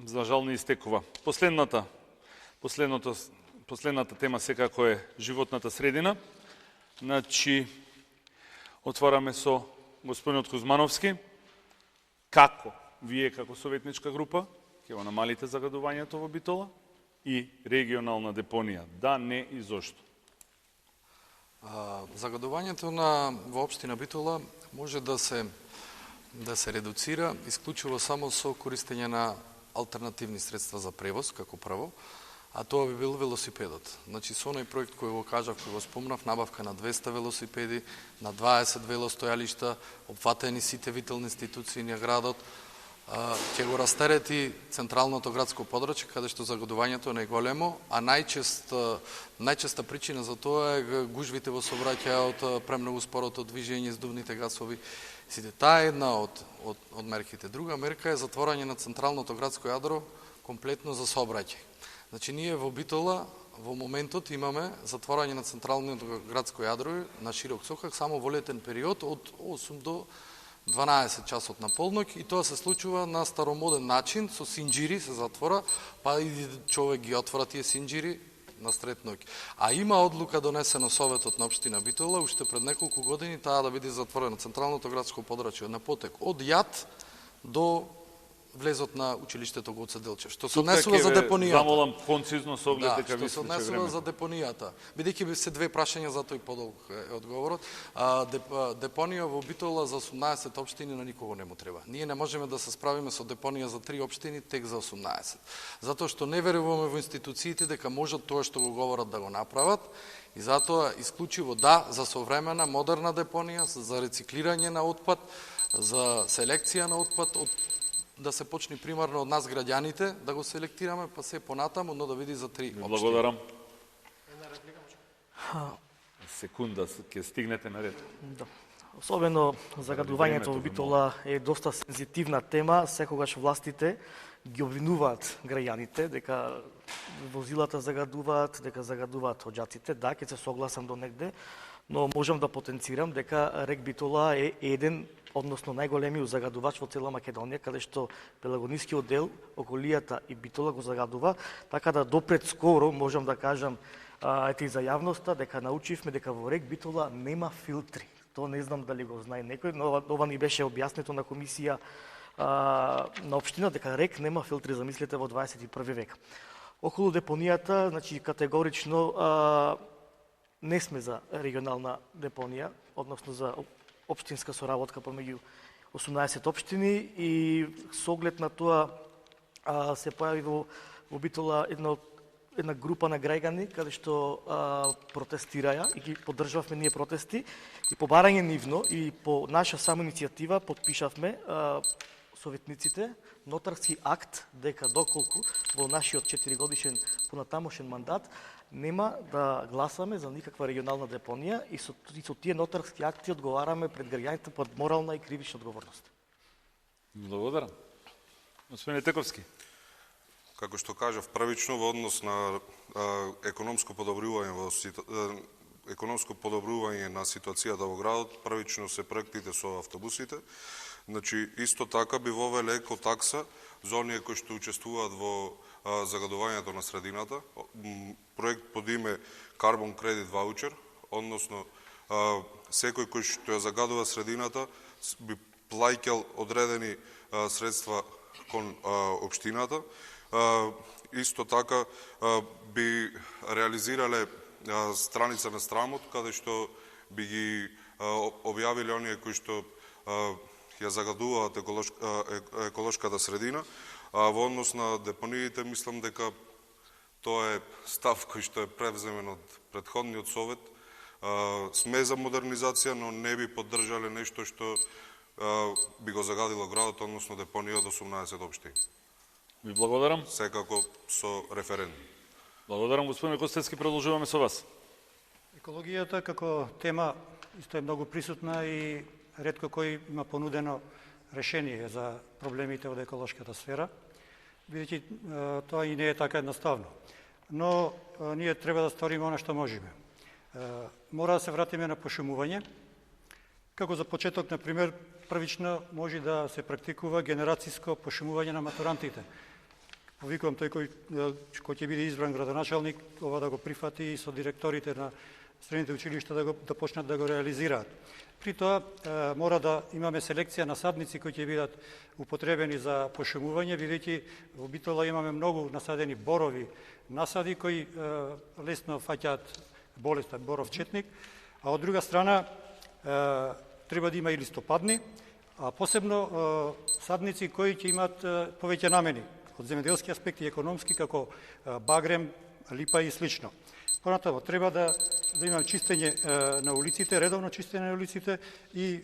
за жал, не истекува. Последната тема секако е животната средина. Значи, отвараме со господинот Кузмановски. Како вие, како советничка група, ќе го намалите загадувањето во Битола и регионална депонија? Да, не и зошто? Загадувањето во општина Битола може да се редуцира исклучиво само со користење на алтернативни средства за превоз, како прво, а тоа би бил велосипедот. Значи, со оној проект кој го кажав, кој го спомнав, набавка на 200 велосипеди, на 20 велостојалишта, опфатени сите витални институции на градот, ќе го растерети централното градско подрачје, каде што загадувањето не е големо, а најчеста причина за тоа е гужвите во сообраќајот, премногу спорото движење, издувните гасови. Сите таа е една од мерките. Друга мерка е затворање на централното градско јадро комплетно за сообраќај. Значи, ние во Битола во моментот имаме затворање на централното градско јадро на широк сокак само во летен период од 8 до 12 часот на полноќ, и тоа се случува на старомоден начин, со синџири се затвора, па и човек ги отвора тие синџири на сред ноќ. А има одлука донесена Советот на општина Битола уште пред неколку години таа да биде затворено централното градско подрачје на потек од Јат до влезот на училиштето Гоце Делчев, што се однесува за депонијата. Замолам концизно со оглед дека ви што се однесува за депонијата. Бидејќи би се две прашања, затоа и подолг е одговорот. Депонија во Битола за 18 општини на никого не му треба. Ние не можеме да се справиме со депонија за 3 општини, тек за 18. Затоа што не веруваме во институциите дека можат тоа што го говорат да го направат, и затоа исклучиво да за современа модерна депонија, за рециклирање на отпад, за селекција на отпад, да се почне примарно од нас граѓаните, да го селектираме, па се понатаму, но да види за 3 општини. Благодарам. Секунда, ќе стигнете на ред. Да. Особено загадувањето во Битола е доста сензитивна тема, секогаш властите ги обвинуваат граѓаните дека возилата загадуваат, дека загадуваат оџаците. Да, ќе се согласам до негде, но можам да потенцирам дека рек Битола е еден, односно најголемиот загадувач во цела Македонија, каде што Пелагонискиот дел, околијата и Битола го загадува, така да допред скоро можам да кажам и за јавноста дека научивме дека во рек Битола нема филтри. Тоа не знам дали го знае некој, но ова ни беше објаснето на комисија на општина дека рек нема филтри, замислете, во 21 век. Околу депонијата, значи категорично не сме за регионална депонија, односно за општинска соработка помеѓу 18 општини, и со оглед на тоа се појави во Битола една една група на граѓани каде што протестираја и ги поддржавме ние протести и по барање нивно и по наша само иницијатива подпишавме советниците нотарски акт дека доколку во нашиот 4-годишен понатамошен мандат нема да гласаме за никаква регионална депонија и со тие нотарски акти одговараме пред граѓаните под морална и кривична одговорност. Благодарам. Господин Етековски. Како што кажав првично во однос на економско подобрување на ситуацијата во градот, првично се проектите со автобусите. Значи, исто така би вовеле екотакса за оние кои што учествуваат во загадувањето на средината. Проект под име Carbon Credit Voucher, односно секој кој што ја загадува средината би плаќал одредени средства кон општината. Исто така би реализирале страница на Страмот, каде што би ги објавиле оние кои што ја загадуваат еколошката средина. Во однос на депониите, мислам дека тоа е став кој што е превземен од претходниот совет. Сме за модернизација, но не би поддржале нешто што би го загадило градот, односно депонија од 18 општини. Ви благодарам. Секако со референдум. Благодарам, господин Костецки, продолжуваме со вас. Екологијата како тема исто е многу присутна и ретко кој има понудено решение за проблемите од еколошката сфера, бидејќи тоа и не е така едноставно. Но ние треба да сториме она што можеме. Мора да се вратиме на пошумување. Како за почеток, например, првично може да се практикува генерациско пошумување на матурантите. Повикувам тој кој ќе биде избран градоначалник, ова да го прифати и со директорите на средните училишта да почнат да го реализираат. При тоа мора да имаме селекција на садници кои ќе бидат употребени за пошумување, бидејќи во Битола имаме многу насадени борови насади кои лесно фаќаат болеста боров четник, а од друга страна треба да има и листопадни, а посебно садници кои ќе имаат повеќе намени од земјоделски аспект и економски, како багрем, липа и слично. Понатаму треба да имаме чистење на улиците, редовно чистење на улиците и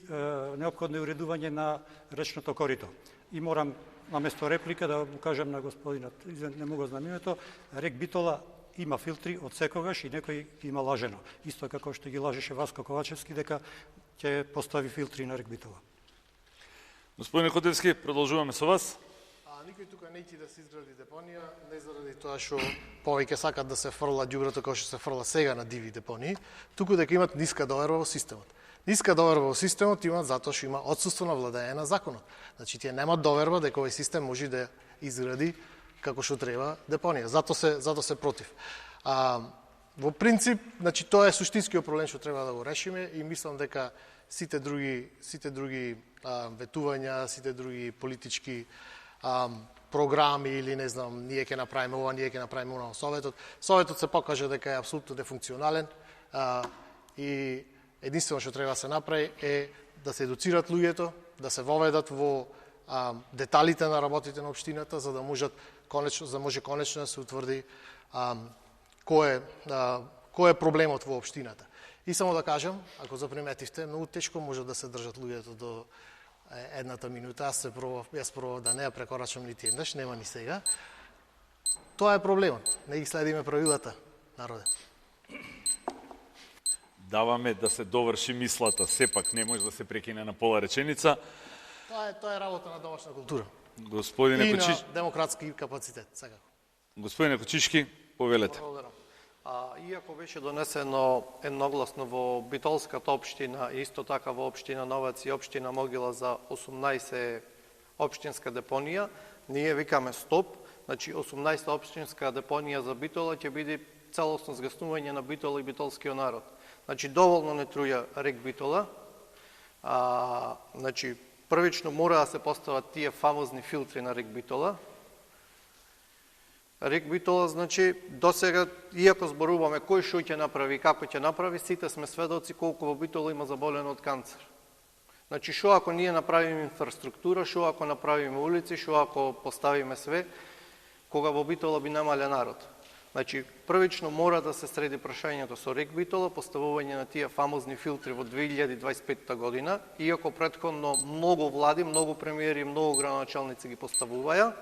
неопходно уредување на речното корито. И морам на место реплика да му кажам на господинот, не му го знам името, рек Битола има филтри од секогаш и некој има лажено. Исто како што ги лажеше Васко Ковачевски дека ќе постави филтри на рек Битола. Господин Котевски, продолжуваме со вас. Никој тука не ќе да се изгради депонија, не заради тоа што повеќе сакат да се фрла ѓубрето како што се фрла сега на диви депонии, туку дека имат ниска доверба во системот. Ниска доверба во системот имат затоа што има отсуство на владење на законот. Значи тие немаат доверба дека овој систем може да изгради како што треба депонија. Зато се против. Во принцип, значи тоа е суштинскиот проблем што треба да го решиме и мислам дека сите други ветувања, сите други политички програми или не знам, ние ќе направиме ова, ние ќе направиме она во Советот. Советот се покажа дека е апсолутно дефункционален и единствено што треба да се направи е да се едуцират луѓето, да се воведат во деталите на работите на општината, за да може конечно да се утврди кој е проблемот во општината. И само да кажам, ако заприметивте, многу тешко може да се држат луѓето до едната минута. Јас пробав да не ја прекорачам нити еднаш, нема ни сега. Тоа е проблемот. Не ги следиме правилата, народе. Даваме да се доврши мислата, сепак не може да се прекине на пола реченица. Тоа е работа на домашна култура. Господине И Кочички, на демократски капацитет, секако. Господине Кочички, повелете. Благодарам. Иако беше донесено едногласно во Битолската општина и исто така во општина Новац и општина Могила за 18 општинска депонија, ние викаме стоп, значи 18 општинска депонија за Битола ќе биде целосно згаснување на Битола и битолскиот народ. Значи доволно не труја рек Битола. Значи првично мора да се постават тие фамозни филтри на рек Битола. Рек Битола, значи, досега, иако зборуваме кој што ќе направи и како ќе направи, сите сме сведоци колку во Битола има заболено од канцер. Значи, што ако ние направиме инфраструктура, што ако направиме улици, што ако поставиме све, кога во Битола би намале народ. Значи, првично мора да се среди прашањето со РЕК Битола, поставување на тие фамозни филтри во 2025 година, иако претходно многу влади, многу премиери, многу градоначалници ги поставуваја,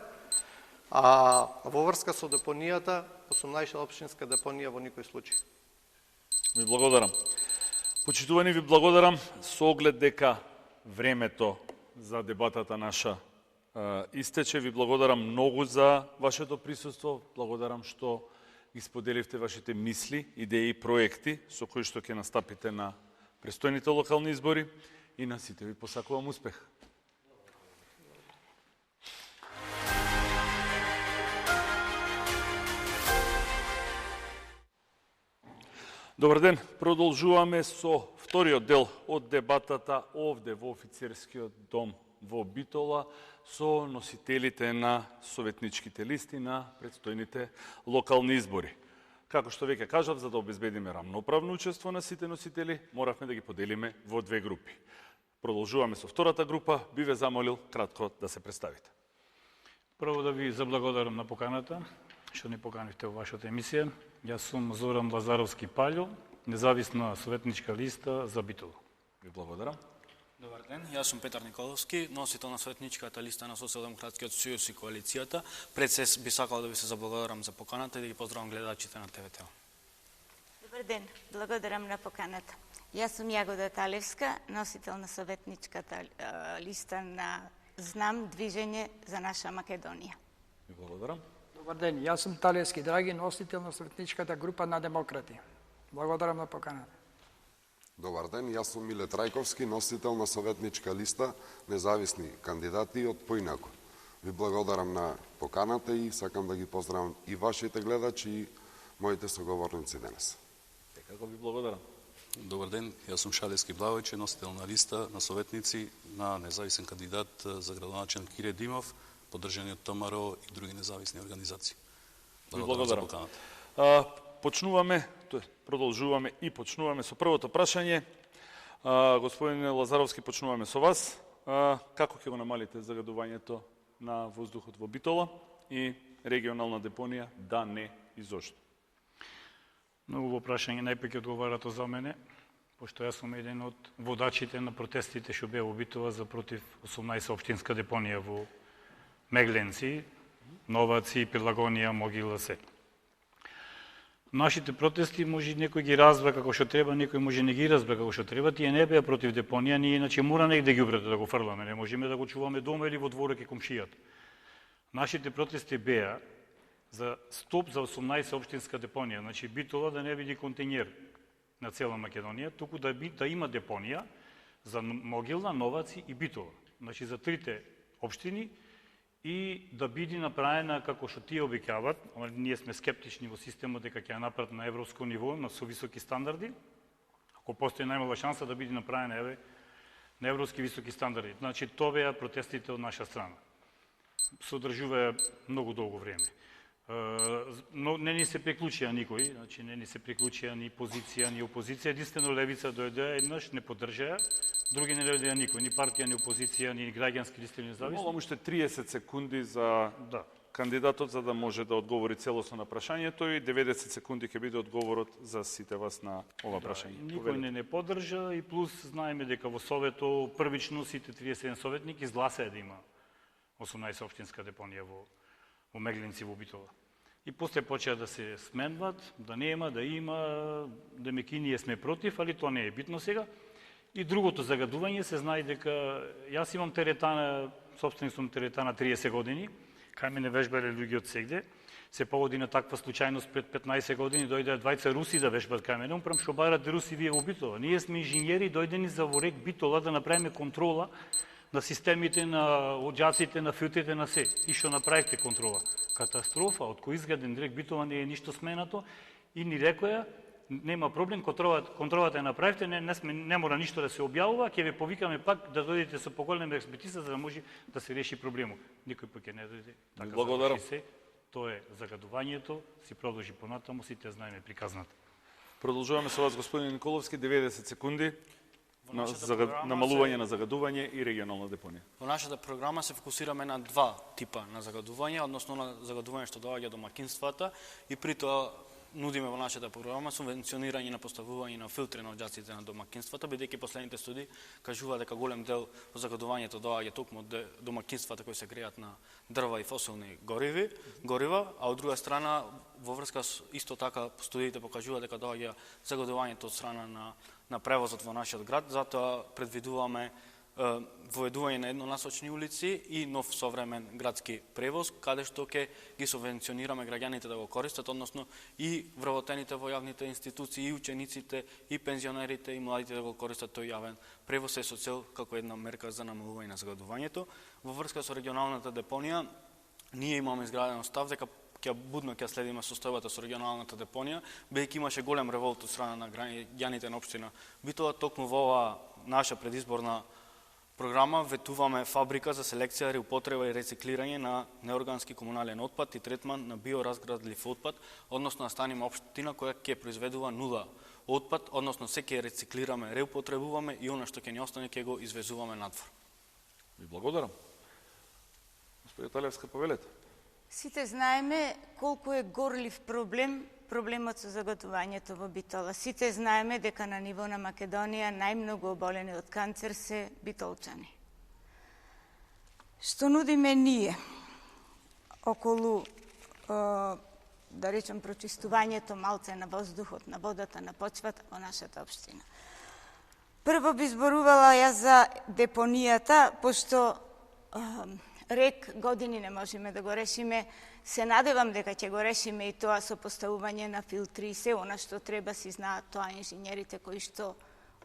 а во врска со депонијата, 18 општинска депонија во никој случај. Ви благодарам. Почитувани, ви благодарам со оглед дека времето за дебатата наша истече. Ви благодарам многу за вашето присуство. Благодарам што ги споделивте вашите мисли, идеи и проекти со кои што ќе настапите на престојните локални избори и на сите ви посакувам успех. Добар ден, продолжуваме со вториот дел од дебатата овде во офицерскиот дом во Битола со носителите на советничките листи на предстојните локални избори. Како што веќе кажав, за да обезбедиме рамноправно учество на сите носители, моравме да ги поделиме во две групи. Продолжуваме со втората група, би ве замолил кратко да се представите. Прво да ви заблагодарам на поканата, што ни поканивте во вашата емисија. Јас сум Зоран Лазаровски Паљо, независна советничка листа за Битола. Ви благодарам. Добар ден, јас сум Петар Николовски, носител на советничката листа на Социјалдемократскиот сојуз и коалицијата. Пред се би сакал да ви се заблагодарам за поканата и да ги поздравам гледачите на ТВТ. Добар ден, благодарам на поканата. Јас сум Јагода Талевска, носител на советничката листа на Знам движење за наша Македонија. Ви благодарам. Добар ден, јас сум Талевски Драги, носител на советничката група на Демократи. Благодарам на поканата. Добар ден, јас сум Миле Трајковски, носител на советничка листа независни кандидати од поинаку. Ви благодарам на поканата и сакам да ги поздравам и вашите гледачи и моите соговорници денес. Како ви благодарам. Добар ден, јас сум Шалески Блавојче, носител на листа на советници на независен кандидат за градоначелник Кире Димов, поддржани од ТМРО и други независни организации. Благодарам за поканата. Продолжуваме и почнуваме со првото прашање. Господине Лазаровски, почнуваме со вас. Како ќе го намалите загадувањето на воздухот во Битола и регионална депонија, да, не и зошто? Многу прашање, најпак ќе одговарате за мене, пошто јас сум еден од водачите на протестите што беа во Битола за против 18 општинска депонија во Мегленци, Новаци, Прилагонија, Могила се. Нашите протести може некој ги разбра како што треба, некој може не ги разбра како што треба. Тие не беа против депонија, ние иначе мора негде ги убрате да го фрламе, не можеме да го чуваме дома или во дворот кај комшијата. Нашите протести беа за стоп за 18 општинска депонија, значи Битола да не биде контењер на цела Македонија, туку да има депонија за Могила, Новаци и Битола. Значи за трите општини и да биде направена како што тие обикават, ние сме скептични во системот дека ќе ја направат на европско ниво, на со високи стандарди, ако постои најмала шанса да биде направена на европски високи стандарди. Значи, тоа беа протестите од наша страна. Содржуваа многу долго време. Но не ни се приклучија никој, значи не ни се приклучија ни позиција, ни опозиција, единствено левица дојдеа еднаш, не поддржаа, други не дојдеа никој, ни партија, ни опозиција, ни граѓански листи, ни независни. Молам уште 30 секунди за кандидатот за да може да одговори целосно на прашањето и 90 секунди ќе биде одговорот за сите вас на ова прашање. Никој не поддржа и плюс знаеме дека во Совето првично сите 31 советники изгласаа да има 18 општинска депонија во Мегленци во Битола. И после почеа да се сменват, да нема, да има, да меки ние сме против, али тоа не е битно сега. И другото загадување се знае дека јас имам теретана, собствени сум теретана 30 години, кај мене вежбале луѓе од сегде. Се поводи на таква случајност пред 15 години дојдеа двајца руси да вежбат кај мене, умпрам што барате руси вие во Битола. Ние сме инженери дојдени за во РЕК Битола да направиме контрола на системите, на оджаците, на филтрите, на се. И што направивте контрола? Катастрофа, од кој изграден РЕК Битола не е ништо сменато и ни рекоја, нема проблем, контролата ја направивте, не мора ништо да се објавува, ќе ве повикаме пак да дојдете со поголема експертиза за да може да се реши проблемот. Никој пак не дојде. Така благодарам. се. Тоа е загадувањето, си продолжи понатаму, сите знаеме приказната. Продолжуваме со вас, господин Николовски, 90 секунди. на нашата програма намалување на загадување и регионална депонија. Во нашата програма се фокусираме на два типа на загадување, односно на загадување што доаѓа до домакинствата и при тоа нудиме во нашата програма субвенционирање на поставување на филтри на оѓаците на домакинствата, бидејќи последните студии кажуваат дека голем дел од загадувањето доаѓа токму од домакинствата кои се греат на дрва и фосилни горива, а од друга страна во врска исто така студиите покажуваат дека доаѓа загадувањето од страна на превозот во нашиот град, затоа предвидуваме воведување на еднонасочни улици и нов современ градски превоз, каде што ќе ги субвенционираме граѓаните да го користат, односно и вработените во јавните институции, и учениците, и пензионерите, и младите да го користат тој јавен превоз е со цел како една мерка за намалување на загадувањето. Во врска со регионалната депонија, ние имаме изградено став дека будно ќе следиме состојбата со регионалната депонија, бидејќи имаше голем револт од страна на граѓаните на општина Битола, токму во оваа наша предизборна програма ветуваме фабрика за селекција, реупотреба и рециклирање на неоргански комунален отпад и третман на биоразградлив отпад, односно да станеме општина која ќе произведува нула отпад, односно се ќе рециклираме, реупотребуваме и она што ќе ни остане ќе го извезуваме надвор. Ви благодарам. Господи Талевска, повелете. Сите знаеме колку е горлив проблемот со загадувањето во Битола. Сите знаеме дека на ниво на Македонија најмногу оболени од канцер се битолчани. Што нудиме ние околу, да речем, прочистувањето малце на воздухот, на водата, на почвата во нашата општина? Прво би зборувала ја за депонијата, пошто рек години не можеме да го решиме. Се надевам дека ќе го решиме и тоа со поставување на филтри и се она што треба, си знаат тоа инженерите кои што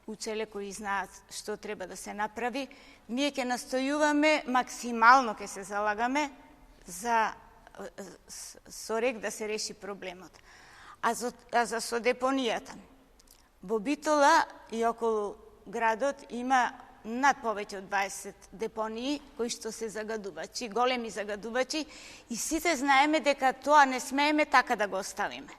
учеле, кои знаат што треба да се направи. Ние ќе настојуваме, максимално ќе се залагаме за со рек да се реши проблемот. А за со депонијата. Во Битола и околу градот има над повеќе од 20 депонии кои што се загадувачи, големи загадувачи, и сите знаеме дека тоа не смееме така да го оставиме.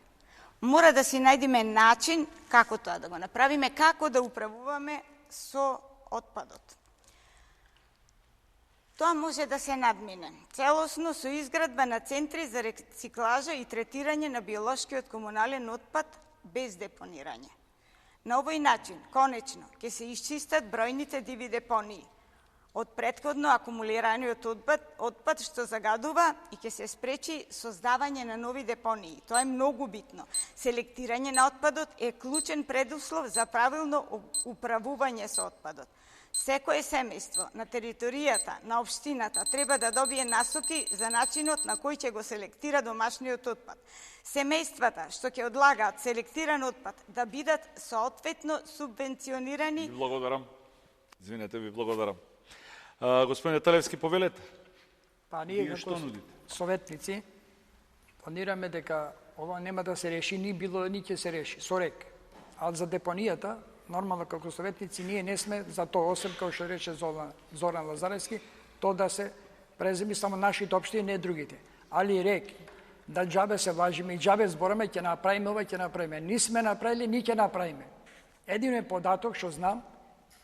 Мора да си најдеме начин како тоа да го направиме, како да управуваме со отпадот. Тоа може да се надмине целосно со изградба на центри за рециклажа и третирање на биолошкиот комунален отпад без депонирање. На овој начин, конечно, ќе се исчистат бројните диви депонии од претходно акумулираниот отпад што загадува и ќе се спречи создавање на нови депонии. Тоа е многу битно. Селектирање на отпадот е клучен предуслов за правилно управување со отпадот. Секое семејство на територијата на општината треба да добие насоки за начинот на кој ќе го селектира домашниот отпад. Семејствата што ќе одлагаат селектиран отпад да бидат соодветно субвенционирани. Ви благодарам. Извинете, ви благодарам. Господине Талевски, повелете. Па ние како советници планираме дека ова нема да се реши ни било ни ќе се реши со рек. А за депонијата, нормално како советници ние не сме за тоа, освен како што рече Зоран Лазаревски, тоа да се преземи само нашите општини, не другите. Али рек, да џабе се влажиме и џабе збораме, ќе направиме ова, ќе направиме. Ни сме направили, ни ќе направиме. Едино е податок што знам,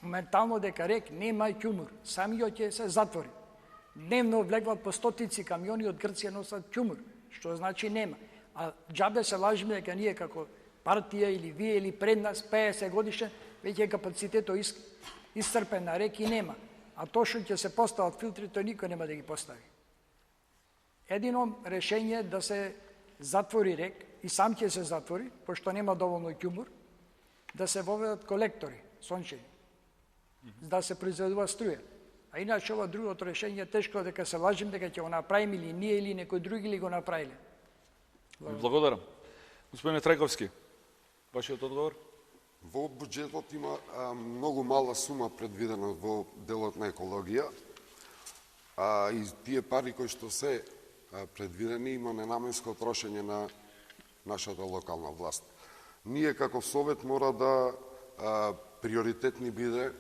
моментално дека рек нема ќумур, самиот ќе се затвори. Дневно влегват по стотици камиони од Грција носат ќумур, што значи нема. А џабе се лажиме дека ние како партија или вие или пред нас 50 годишен веќе капацитетот исцрпен на рек и нема. А тоа што ќе се постават филтри, тој никој нема да ги постави. Едино решение да се затвори рек и сам ќе се затвори, пошто нема доволно ќумур, да се воведат колектори, сончеви, да се произведува струја. А иначе ова другото решение тешко дека се лажим дека ќе го направиме или ние или некој други ли го направиле. Благодарам. Господине Трајковски, вашиот одговор? Во буџетот има многу мала сума предвидена во делот на екологија, и тие пари кои што се предвидени има ненаменско трошење на нашата локална власт. Ние како совет мора да приоритет ни биде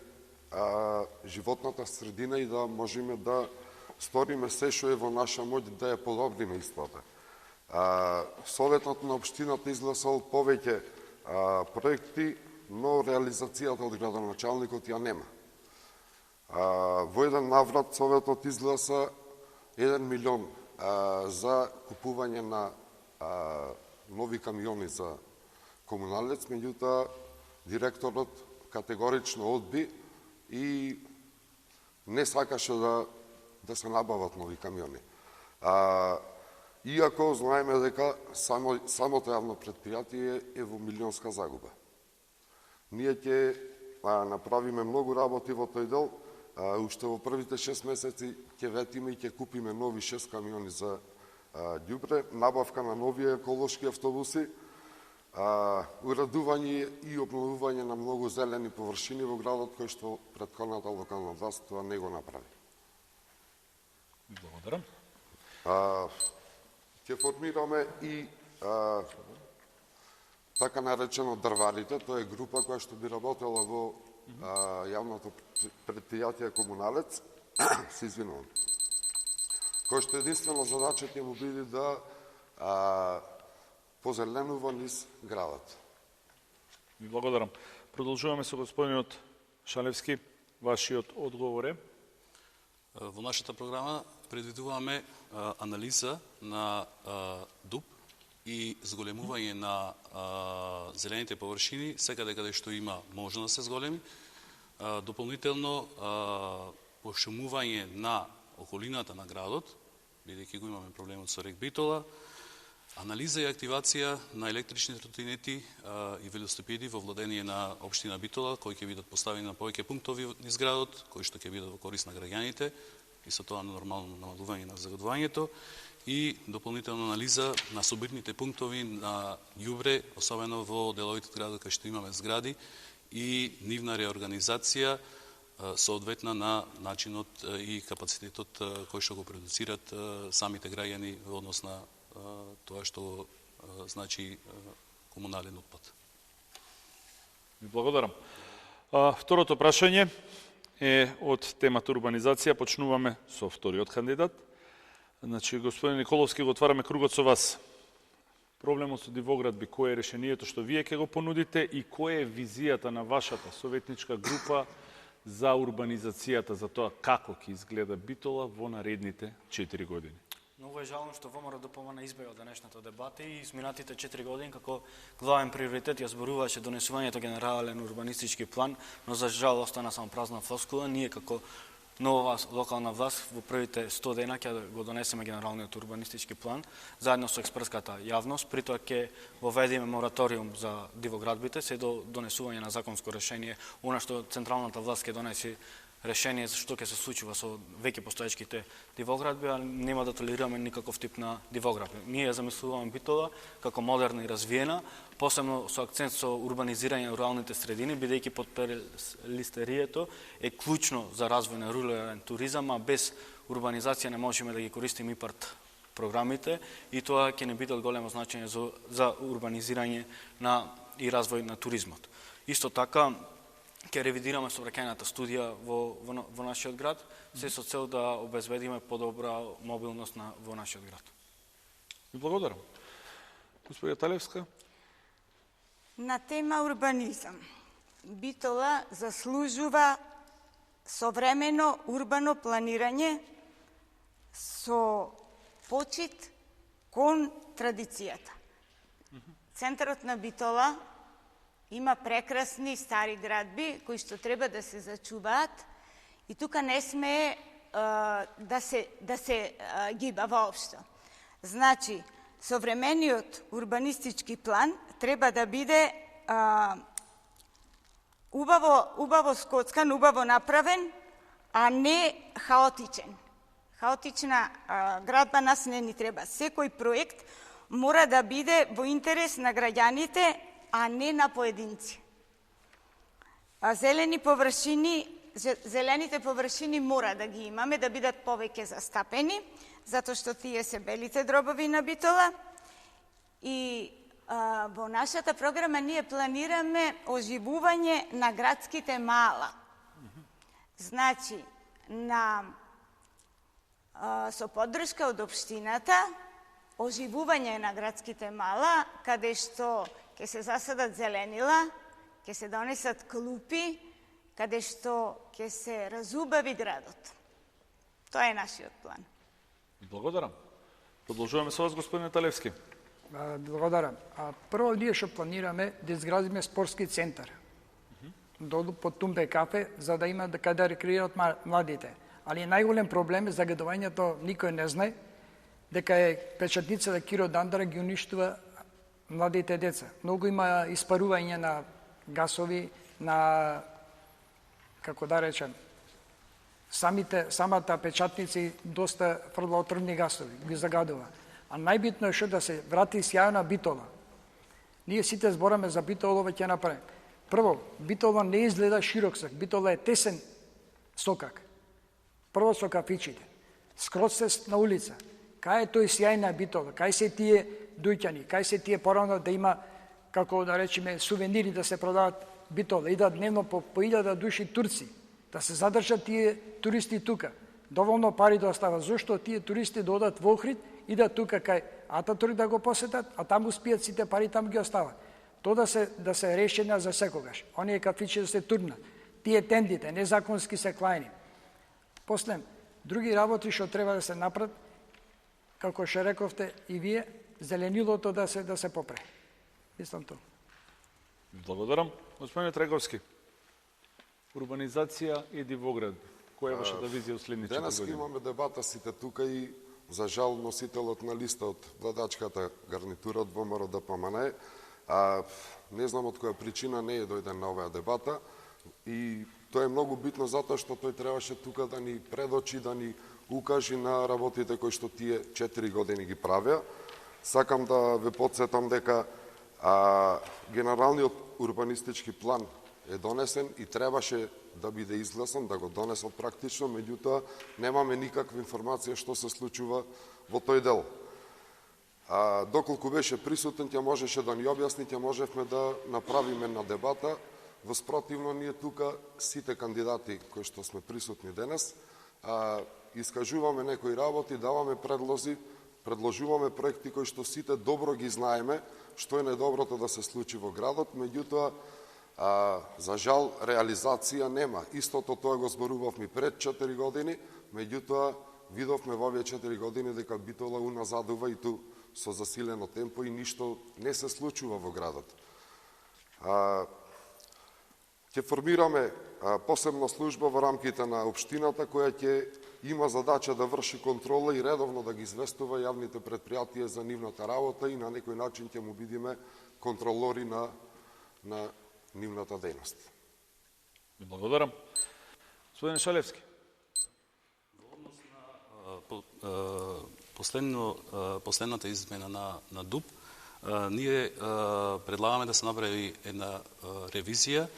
животната средина и да можеме да сториме се што е во наша моќ да ја подобриме истата. Советот на општината изгласал повеќе проекти но реализацијата од градоначалникот ја нема. Во еден наврат Советот изгласа 1 милион за купување на нови камиони за комуналец, меѓутоа директорот категорично одби и не сакаше да се набават нови камиони. Иако знаеме дека самото јавно предпријатие е во милионска загуба. Ние ќе направиме многу работи во тој дел, уште во првите 6 месеци ќе ветиме и ќе купиме нови 6 камиони за ѓубре, набавка на нови еколошки автобуси, уредување и обновување на многу зелени површини во градот, кој што претходната локална власт тоа не го направи. Благодарам. Ќе формираме и така наречено дрварите, тоа е група која што би работела во јавното предпријатие комуналец, се извинувам, кој што единствено задача ќе му биде да позеленува низ градот. Ви благодарам. Продолжуваме со господинот Шалевски. Вашиот одговор е? Во нашата програма предвидуваме анализа на дуб и зголемување на зелените површини секаде каде што има можно да се зголеми. Дополнително пошумување на околината на градот, бидејќи го имаме проблемот со рек Битола, анализа и активација на електрични тротинети и велосипеди во владение на општина Битола, кои ќе бидат поставени на повеќе пунктови низ градот, кои што ќе бидат во корист на граѓаните и со тоа нормално намалување на загадувањето, и дополнителна анализа на собирните пунктови на ѓубре, особено во деловите од градот кај што имаме згради, и нивна реорганизација соодветна на начинот и капацитетот кој што го продуцират самите граѓани во однос на тоа што значи комунален отпад. Ви благодарам. Второто прашање е од темата урбанизација. Почнуваме со вториот кандидат. Значи, господин Николовски, го отвараме кругот со вас. Проблемот со Дивоградби, кое е решението што вие ќе го понудите и која е визијата на вашата советничка група за урбанизацијата, за тоа како ќе изгледа Битола во наредните 4 години? Многу е жално што ВМРО не избега од денешната дебата и изминатите 4 години како главен приоритет ја зборуваше донесувањето генерален урбанистички план, но за жал остана само празна флоскула. Ние како нова локална власт во првите 100 дена ќе го донесеме генералниот урбанистички план заедно со експертската јавност, при тоа ќе воведеме мораториум за дивоградбите се до донесување на законско решение, она што централната власт ќе донесе решение за што ќе се случува со веќе постоечките дивоградби, а нема да толерираме никаков тип на дивоградби. Ние ја замислуваме Битола како модерна и развиена, посебно со акцент со урбанизирање на руралните средини, бидејќи подперлистерието е клучно за развој на рурален туризам, а без урбанизација не можеме да ги користиме ИПАРТ програмите и тоа ќе не биде од големо значење за урбанизирање и развој на туризмот. Исто така, ќе ревидираме сообраќајната студија во нашиот град, се со цел да обезбедиме подобра мобилност во нашиот град. Ви благодарам. Господја Талевска. На тема урбанизам. Битола заслужува современо урбано планирање со почит кон традицијата. Центарот на Битола има прекрасни стари градби кои што треба да се зачуваат и тука не сме да се гиба воопшто. Значи, современиот урбанистички план треба да биде убаво скоцкан, убаво направен, а не хаотичен. Хаотична градба нас не ни треба. Секој проект мора да биде во интерес на граѓаните, а не на поединци. Зелените површини мора да ги имаме, да бидат повеќе застапени, затоа што тие се белите дробови на Битола. И во нашата програма ние планираме оживување на градските мала. Значи, со поддршка од општината, оживување на градските мала, каде што ќе се засадат зеленила, ќе ќе се донесат клупи, каде што ќе се разубави градот. Тоа е нашиот план. Благодарам. Продолжуваме со вас, господине Талевски. Благодарам. Прво, ние што планираме да изградиме спортски центар долу под Тумбе кафе, за да има каде да рекреираат младите. Али најголем проблем е загадувањето, никој не знае, дека е печатницата Киро Дандара ги уништува младите деца. Многу има испарување на гасови, на, како да речем, самата печатница и доста фрла отровни гасови, ги загадува. А најбитно е што да се врати сјајна Битола. Ние сите збораме за Битола, ова ќе направим. Прво, Битола не изгледа широк сак, Битола е тесен сокак. Прво со кафичите, скроz се на улица. Кај е тој сјајна Битола, кај се тие дуќани, кај се тие порано да има, како да речеме, сувенири да се продават Битола, идат дневно по 1000 души турци, да се задржат тие туристи тука. Доволно пари да остава. Зошто тие туристи да одат во Охрид, идат тука кај Ататурк да го посетат, а таму спијат сите пари, таму ги остават. Тоа да се решена за секогаш. Оние кафичи да се турнат. Тие тендите, незаконски се клајни. После, други работи што треба да се направат, како што рековте и вие, зеленилото да се попре. Мислам тоа. Благодарам. Господине Трајковски, урбанизација и дивоград. Која е вашата визија од следните 4 години? Денес имаме дебата сите тука и за жал носителот на листа од владачката гарнитура од ВМРО ДПМН, не знам од која причина не е дојден на оваа дебата и тоа е многу битно затоа што тој требаше тука да ни предочи, да ни укажи на работите кои што тие 4 години ги правеа. Сакам да ве потсетам дека генералниот урбанистички план е донесен и требаше да биде изгласан, да го донесат практично, меѓутоа немаме никаква информација што се случува во тој дел. Доколку беше присутен, тя можеше да ни објасни, тя можевме да направиме на дебата. Воспротивно, ние тука, сите кандидати кои што сме присутни денес, искажуваме некои работи, даваме предлози, предложуваме проекти кои што сите добро ги знаеме, што е најдоброто да се случи во градот, меѓутоа, за жал, реализација нема. Истото тоа го зборувавме пред 4 години, меѓутоа, видовме во овие 4 години дека Битола уназадува и ту со засилено темпо и ништо не се случува во градот. Ќе формираме посебна служба во рамките на општината која ќе има задача да врши контрола и редовно да ги известува јавните предпријатија за нивната работа и на некој начин ќе му бидиме контролори на нивната дејност. Благодарам. Господине Шалевски. Последната измена на ДУП, ние предлагаме да се направи една ревизија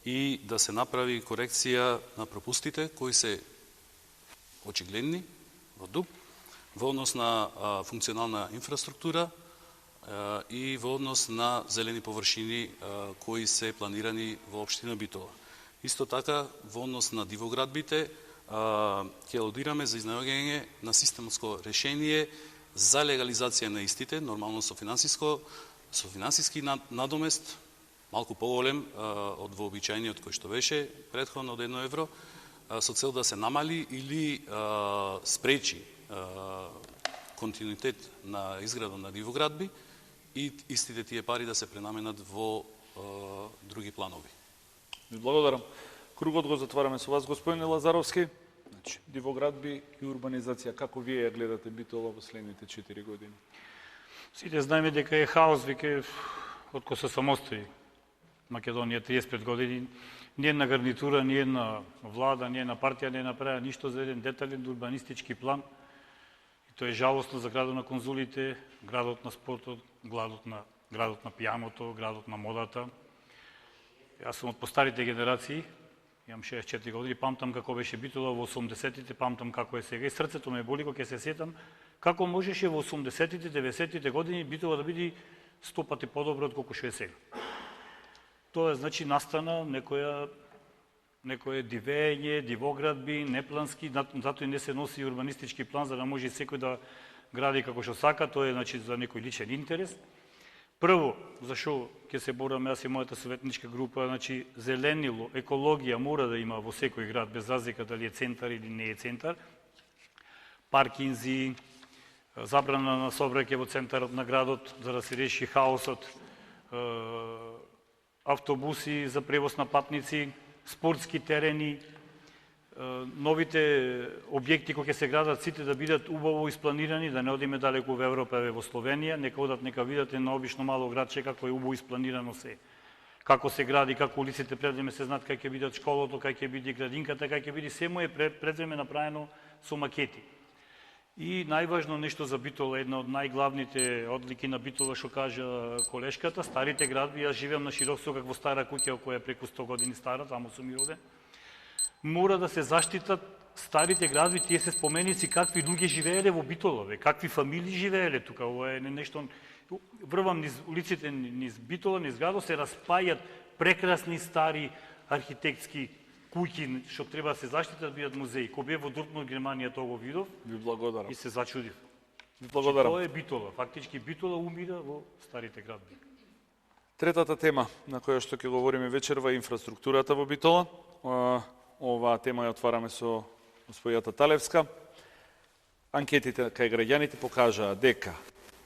и да се направи корекција на пропустите кои се очигледни во ДУП во однос на функционална инфраструктура и во однос на зелени површини кои се планирани во општина Битола. Исто така, во однос на дивоградбите, ќе алудираме за изнаоѓање на системско решение за легализација на истите, нормално со финансиски надомест, малку поголем од вообичајниот кој што беше претходно од 1 евро, со цел да се намали или спречи континуитет на изграда на дивоградби и истите тие пари да се пренаменат во други планови. Благодарам. Кругот го затвараме со вас, господине Лазаровски. Значи, дивоградби и урбанизација, како вие ја гледате Битола во следните 4 години? Сите знаеме дека е хаос, веќе од кога се самостои Македонија 35 години. Ни една гарнитура, ни една влада, ни една партија не направи ништо за еден детален урбанистички план. И тоа е жалосно за градот на конзулите, градот на спортот, градот на пијаното, градот на модата. Јас сум од постарите генерации, имам 64 години, памтам како беше Битола во 80-тите, памтам како е сега и срцето ме боли кога ќе се сетам како можеше во 80-тите, 90-тите години Битола да биде 100 пати подобро од колку што е сега. Тоа значи настана некоја дивење, дивоградби, неплански, затоа и не се носи урбанистички план за да може секој да гради како што сака, тоа е значи за некој личен интерес. Прво, зашо ќе се бораме јас и мојата советничка група, значи зеленило, екологија мора да има во секој град, без разлика дали е центар или не е центар. Паркинзи, забрана на сообраќај во центарот на градот за да се реши хаосот, автобуси за превоз на патници, спортски терени, новите објекти кои ќе се градат сите да бидат убаво испланирани, да не одиме далеку во Европа, во Словенија, нека одат, нека видат на обично мало градче како е убаво испланирано се. Како се гради, како улиците предвреме се знаат кај ќе бидат школото, кај ќе биде градинката, кај ќе биде се му е предвреме направено со макети. И најважно нешто за Битола, една од најглавните одлики на Битола, што кажа колешката, старите градби, јас живеам на Широксокак во стара куќа која е преку 100 години стара, таму сум и роден. Мора да се заштитат старите градби, тие се споменици какви луѓе живееле во Битола, какви фамилии живееле тука, ова е нешто. Врвам низ улиците, низ Битола, низ градот се распајат прекрасни стари архитектски куќи што треба да се заштитат, бидат музеи. Ко бе во Дортмунд, Германија, тоа го видов. Ви благодарам. И се зачудив. Ви благодарам. Тоа е Битола. Фактички Битола умира во старите градби. Третата тема на која што ќе говориме вечерва е инфраструктурата во Битола. Оваа тема ја отвараме со господјата Талевска. Анкетите кај граѓаните покажаа дека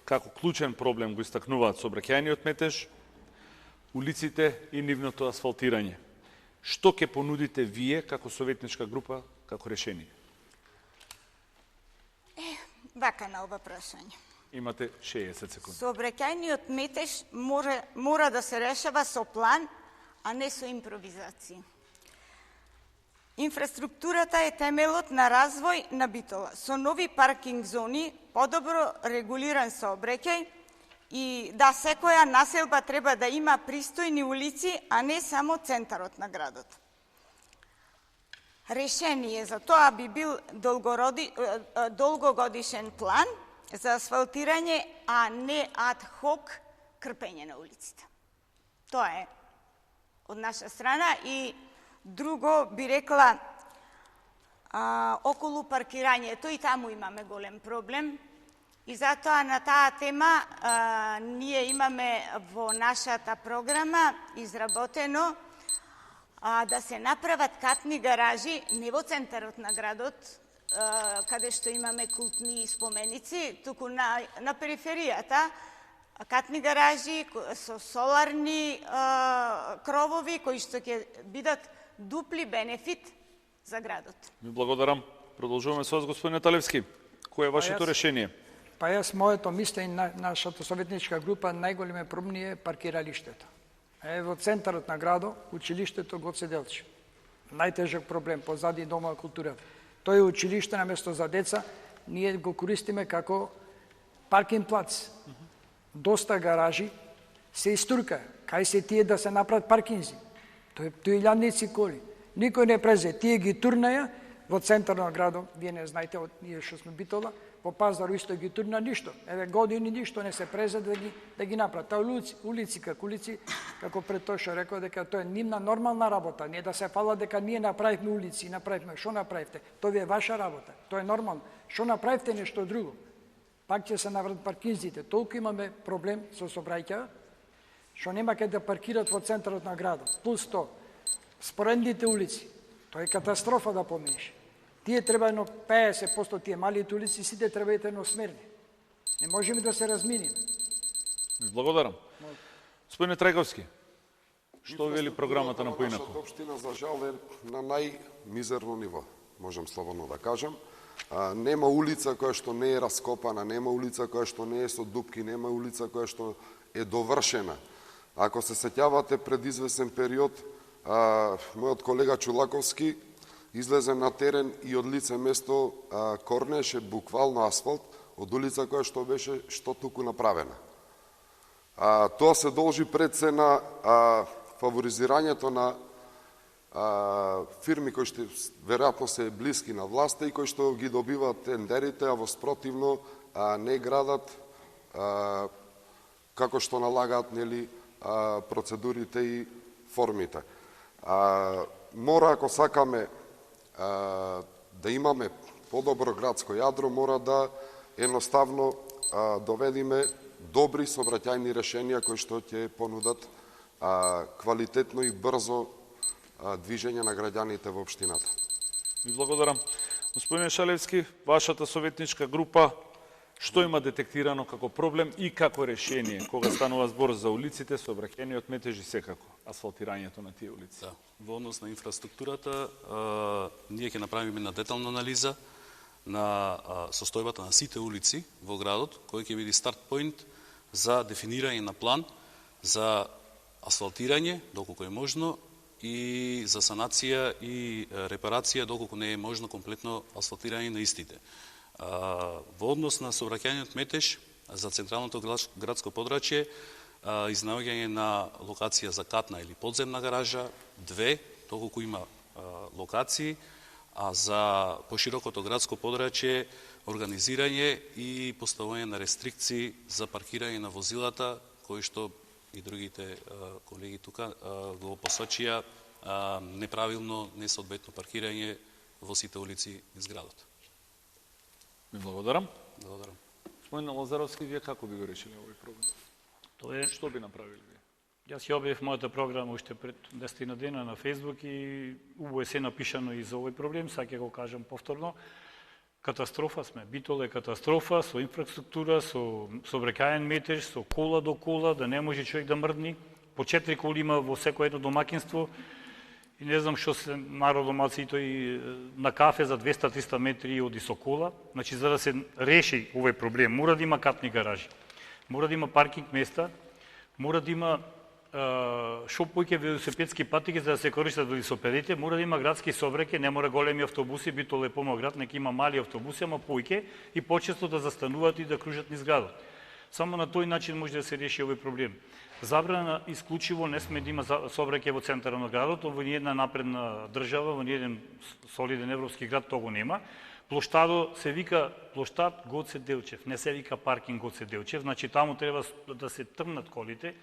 како клучен проблем го истакнуваат сообраќајниот метеж, улиците и нивното асфалтирање. Што ќе понудите вие како советничка група како решение? Вака на ова прашање. Имате 60 секунди. Сообраќајниот метеж мора да се решава со план, а не со импровизација. Инфраструктурата е темелот на развој на Битола. Со нови паркинг зони, подобро регулиран сообраќај и да секоја населба треба да има пристојни улици, а не само центарот на градот. Решение за тоа би бил долгогодишен план за асфалтирање, а не ад хок крпење на улиците. Тоа е од наша страна. И друго би рекла, околу паркирањето, и таму имаме голем проблем. И затоа на таа тема ние имаме во нашата програма изработено да се направат катни гаражи не во центарот на градот, каде што имаме култни споменици, туку на периферијата, катни гаражи со соларни кровови кои што ќе бидат дупли бенефит за градот. Ви благодарам. Продолжуваме со вас, господин Талевски. Кој е вашето решение? Па јас моето мислење, нашата советничка група, најголеме проблем е паркиралиштето. Во центарот на градот, училиштето Гоце Делчев. Најтежок проблем позади Дома културата. Тој е училиште на место за деца, ние го користиме како паркинг плац. Доста гаражи се истурка. Кај се тие да се направат паркинзи? Тој илјадници коли. Никој не презе. Тие ги турнаја во центарот на градот. Вие не знаете, ние што сме Битола, по Пазару исто ги турна ништо. Години ништо не се презе да ги направат. Таа улици, како пред тоа што рекол, дека тоа е нивна нормална работа. Не да се фала дека ние направивме улици, што направивте? Тоа ви е ваша работа. Тоа е нормално. Што направивте нешто друго? Пак ќе се наврат паркинзите. Толку имаме проблем со сообраќај, што нема каде да паркират во центарот на градот. Плюс тоа, споредните улици. Тоа е катастрофа да поминеш. Тие треба едно 50%, тие малите улици, сите треба едносмерни. Не можеме да се разминиме. Благодарам. Господине Трајковски, што вели програмата на поинаку? Нашата општина, за жал, е на најмизерно ниво, можам слободно да кажам. Нема улица која што не е раскопана, нема улица која што не е со дупки, нема улица која што е довршена. Ако се сеќавате, пред извесен период, мојот колега Чулаковски излезе на терен и од лице место корнеше буквално асфалт од улица која што беше што туку направена. Тоа се должи пред се на фаворизирањето на фирми кои што веројатно се блиски на власта и кои што ги добиваат тендерите, а во спротивно не градат како што налагаат процедурите и формите. Мора, ако сакаме да имаме подобро градско јадро, мора да едноставно доведиме добри сообраќајни решенија кои што ќе понудат квалитетно и брзо движење на граѓаните во општината. Ви благодарам. Господине Шалевски, вашата советничка група што има детектирано како проблем и како решение кога станува збор за улиците, сообраќајниот метеж и секако асфалтирањето на тие улици? Да. Во однос на инфраструктурата, ние ќе направиме една детална анализа на состојбата на сите улици во градот, кој ќе биде старт поинт за дефинирање на план за асфалтирање, доколку е можно, и за санација и репарација, доколку не е можно комплетно асфалтирање на истите. Во однос на сообраќајниот метеж за централното градско подрачје, изнаоѓање на локација за катна или подземна гаража, 2, доколку има локации, а за поширокото градско подрачје организирање и поставување на рестрикции за паркирање на возилата, кои што и другите колеги тука го посочија неправилно, несоодветно паркирање во сите улици из градот. Ви благодарам. Благодарам. Господин Лазаровски, вие како би го решили овој проблем? Тоа е Што би направили вие? Јас ја објавив мојата програма уште пред 10 дена на Facebook и убаво е се напишано и за овој проблем, сега ќе го кажам повторно. Катастрофа сме. Битола е катастрофа со инфраструктура, со сообраќаен метеж, со кола до кола, да не може човек да мрдни. По 4 коли има во секој едно домакинство. И не знам што се народомаци и тој на кафе за 200-300 метри оди со кола. Значи, за да се реши овој проблем, мора да има катни гаражи, мора да има паркинг места, мора да има шо поќе велосипедски патики за да се користат велосипедите, мора да има градски сообраќај, не мора големи автобуси, Битола е помал град, нека има мали автобуси, ама поќе и почесто да застануваат и да кружат низ градот. Само на тој начин може да се реши овој проблем. Забрана исклучиво не сме да има сообраќај во центарот на градот, во ниедна напредна држава, во ниеден солиден европски град того нема. Плоштадо се вика плоштад Гоце Делчев, не се вика паркинг Гоце Делчев, значи таму треба да се трнат колите,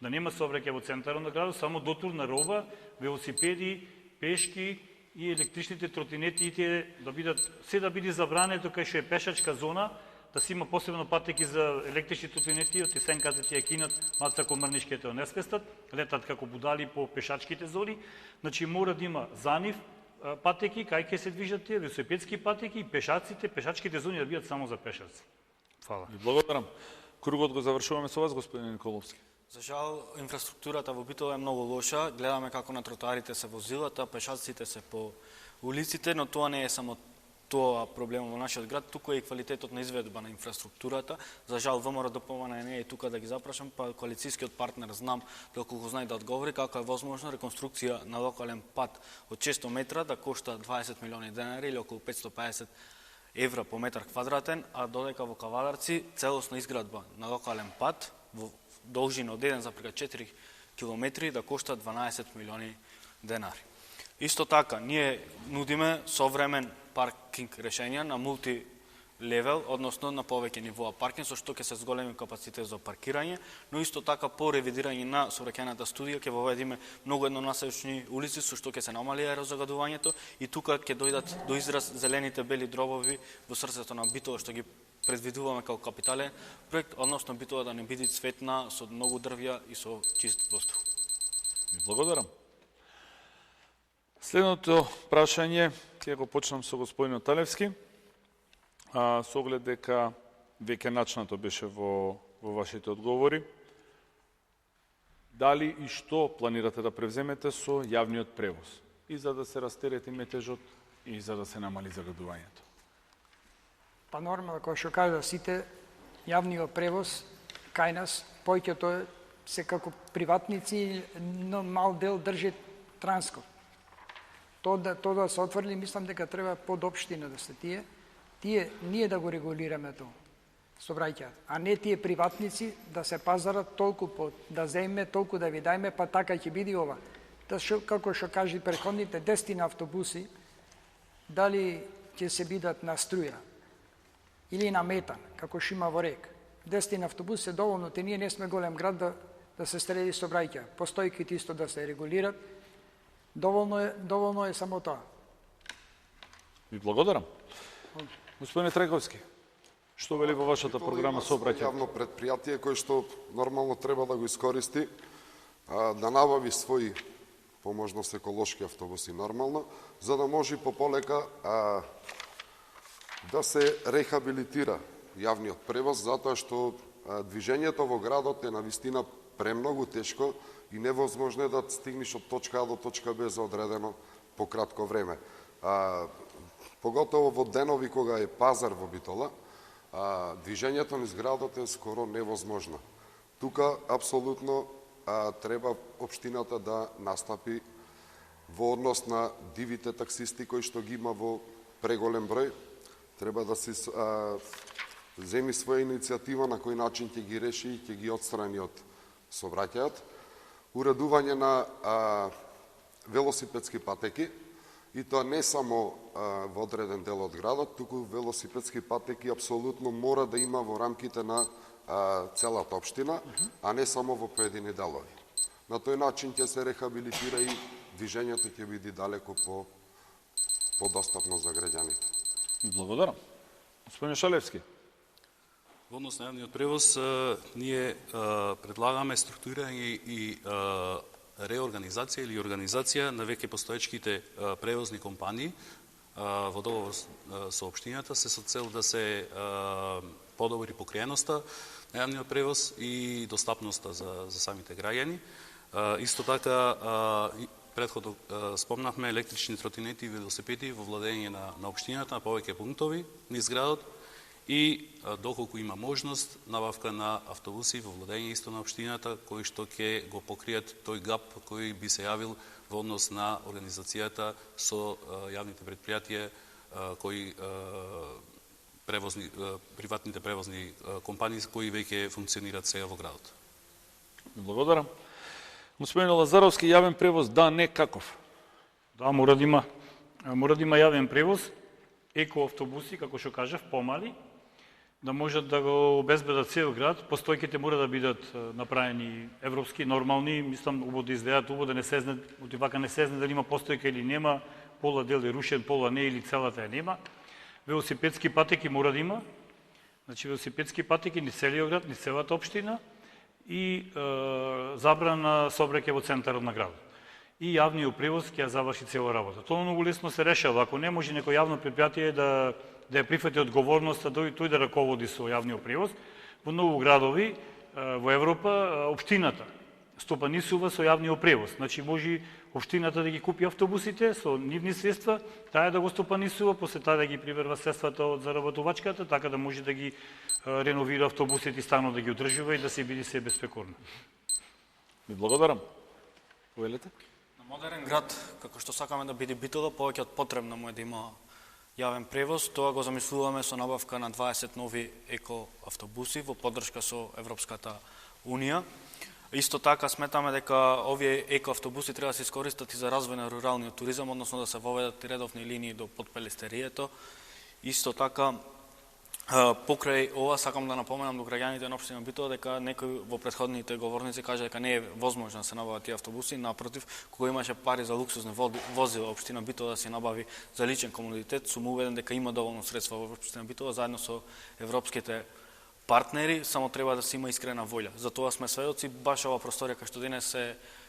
да нема сообраќај во центарот на градот, само дотурна роба, велосипеди, пешки и електричните тротинети и тие да бидат се да биде забрането кај што е пешачка зона, да си има посебно патеки за електрични тротинети, од сенката тие кинат, маца комрнишките не спестат, летат како будали по пешачките зони, значи мора да има за нив патеки, кај ќе се движат тие, велосипедски патеки и пешачките зони да бидат само за пешаци. Фала. Ви благодарам. Кругот го завршуваме со вас, господин Николовски. За жал, инфраструктурата во Битола е многу лоша. Гледаме како на тротоарите се возилата, пешаците се по улиците, но тоа не е само тоа проблем во нашиот град, туку е и квалитетот на изведба на инфраструктурата. За жал, ВМРО не е тука да ги запрашам, па коалицијскиот партнер знам, доколку знае да одговори, како е возможно реконструкција на локален пат од 600 метра да кошта 20 милиони денари или околу 550 евра по метар квадратен, а додека во Кавадарци целосна изградба на локален пат во должина од 1,4 километри да кошта 12 милиони денари. Исто така, ние нудиме современ паркинг решенја на мултилевел, односно на повеќе нивоа паркинг, со што ќе се зголеми капацитет за паркирање, но исто така по ревидирање на сообраќајната студија ќе воведиме многу еднонасечни улици, со што ќе се намали аерозагадувањето и тука ќе дојдат до израз зелените бели дробови во срцето на Битола, што ги предвидуваме како капитален проект, односно Битола да не биде цветна со многу дрвја и со чист воздух. Благодарам. Следното прашање ќе го почнам со господинот Талевски, со оглед дека веќе начнато беше во вашите одговори. Дали и што планирате да превземете со јавниот превоз? И за да се растерети метежот, и за да се намали загадувањето? Па нормално, кој што кажа, сите јавниот превоз кај нас, повеќето е се како приватници, но мал дел држи транскот. Тоа да се отврли, мислам дека треба под општина да се тие ние да го регулираме тоа, сообраќајот, а не тие приватници да се пазарат толку да земе, толку да ви дајме, па така ќе биде ова. Како што кажи претходните 10 автобуси, дали ќе се бидат на струја или на метан, како што има во Рек. 10 автобуси е доволно, те ние не сме голем град да се среди сообраќај. Постојките исто да се регулират. Доволно е само тоа. Ви благодарам. Господине Трајковски, Што вели во вашата програма сообраќај? Јавно предпријатие кој што нормално треба да го искористи, да набави своји по можност еколошки автобуси нормално, за да може пополека да се рехабилитира јавниот превоз, затоа што движењето во градот е навистина премногу тешко и невозможно е да стигнеш од точка А до точка Б за одредено пократко време. Поготово во денови кога е пазар во Битола, движењето низ градот е скоро невозможно. Тука апсолутно треба општината да настапи во однос на дивите таксисти кои што ги има во преголем број. Треба да се земи своја иницијатива на кој начин ќе ги реши и ќе ги отстрани од сообраќајот. Уредување на велосипедски патеки, и тоа не само во одреден дел од градот, туку велосипедски патеки апсолутно мора да има во рамките на целата општина, а не само во поедини делови. На тој начин ќе се рехабилитира и движењето ќе биде далеко подостапно за граѓаните. Благодарам. Господин Шалевски. Во однос на јавниот превоз, ние предлагаме структурирање и реорганизација или организација на веќе постоечките превозни компании во договор со општината, се со цел да се подобри покриеноста на јавниот превоз и достапноста за самите граѓани. Исто така, претходно спомнавме електрични тротинети и велосипеди во владење на општината на повеќе пунктови низ градот и доколку има можност набавка на автобуси во владење исто на општината кои што ќе го покријат тој гап кој би се јавил во однос на организацијата со јавните предпријатија кои приватните превозни компании кои веќе функционираат сега во градот. Благодарам. Господин Лазаровски, јавен превоз, да, не каков? Да, мора да има јавен превоз, екоавтобуси, како што кажав, помали, да можат да го обезбедат цел град. Постојките мора да бидат направени европски, нормални, мислам, убаво да изгледат, убаво да не се знае, од вака не се знае дали има постојка или нема, пола дел е рушен, пола не, или целата е нема. Велосипедски патеки мора да има, значи велосипедски патеки низ целиот град, низ целата општина, и забрана сообраќај во центарот на градот. И јавниот превоз ќе ја заврши цела работа. Тоа многу лесно се решава. Ако не може некој јавно предпријатие да ја прифати одговорноста, тој да раководи со јавниот превоз, во многу градови во Европа општината стопанисува со јавниот превоз. Значи може општината да ги купи автобусите со нивни средства, таа да го стопанисува, после таа да ги приберва средствата од заработувачката, така да може да ги реновира автобусите и стано да ги одржува и да се биде се безпекорно. Ви благодарам. Повелете? На модерен град, како што сакаме да биде Битола, повеќе од потребно му е да има јавен превоз. Тоа го замислуваме со набавка на 20 нови екоавтобуси во поддршка со Европската Унија. Исто така сметаме дека овие екоавтобуси треба да се искористат и за развој на руралниот туризам, односно да се воведат редовни линии до Подпелестерието. Исто така, покрај ова сакам да напоменам до граѓаните на општина Битола дека некој во претходните говорници кажа дека не е возможно да се набават тие автобуси, напротив, кога имаше пари за луксузни возила општина Битола да се набави за личен комодитет, сум уведен дека има доволно средства во општина Битола заедно со европските партнери, само треба да се има искрена волја. Затоа сме сведоци, баш ова просторија кај што денес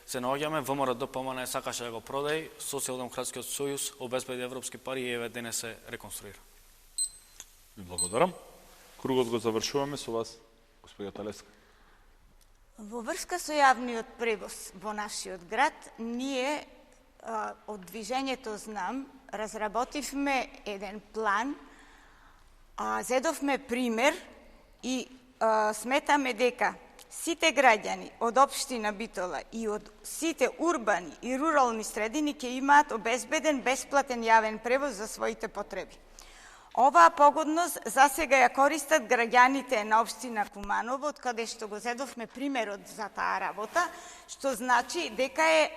се наоѓаме, ВМРО ДПМН сакаше да го продај, Социјалдемократскиот сојуз обезбеди европски пари и еве денес се реконструира. Ви благодарам. Кругот го завршуваме со вас, господја Талеска. Во врска со јавниот превоз во нашиот град, ние од движењето Знам разработивме еден план, зедовме пример и сметаме дека сите граѓани од општина Битола и од сите урбани и рурални средини ќе имаат обезбеден бесплатен јавен превоз за своите потреби. Оваа погодност засега ја користат граѓаните на општина Куманово, од каде што го зедовме примерот за таа работа, што значи дека е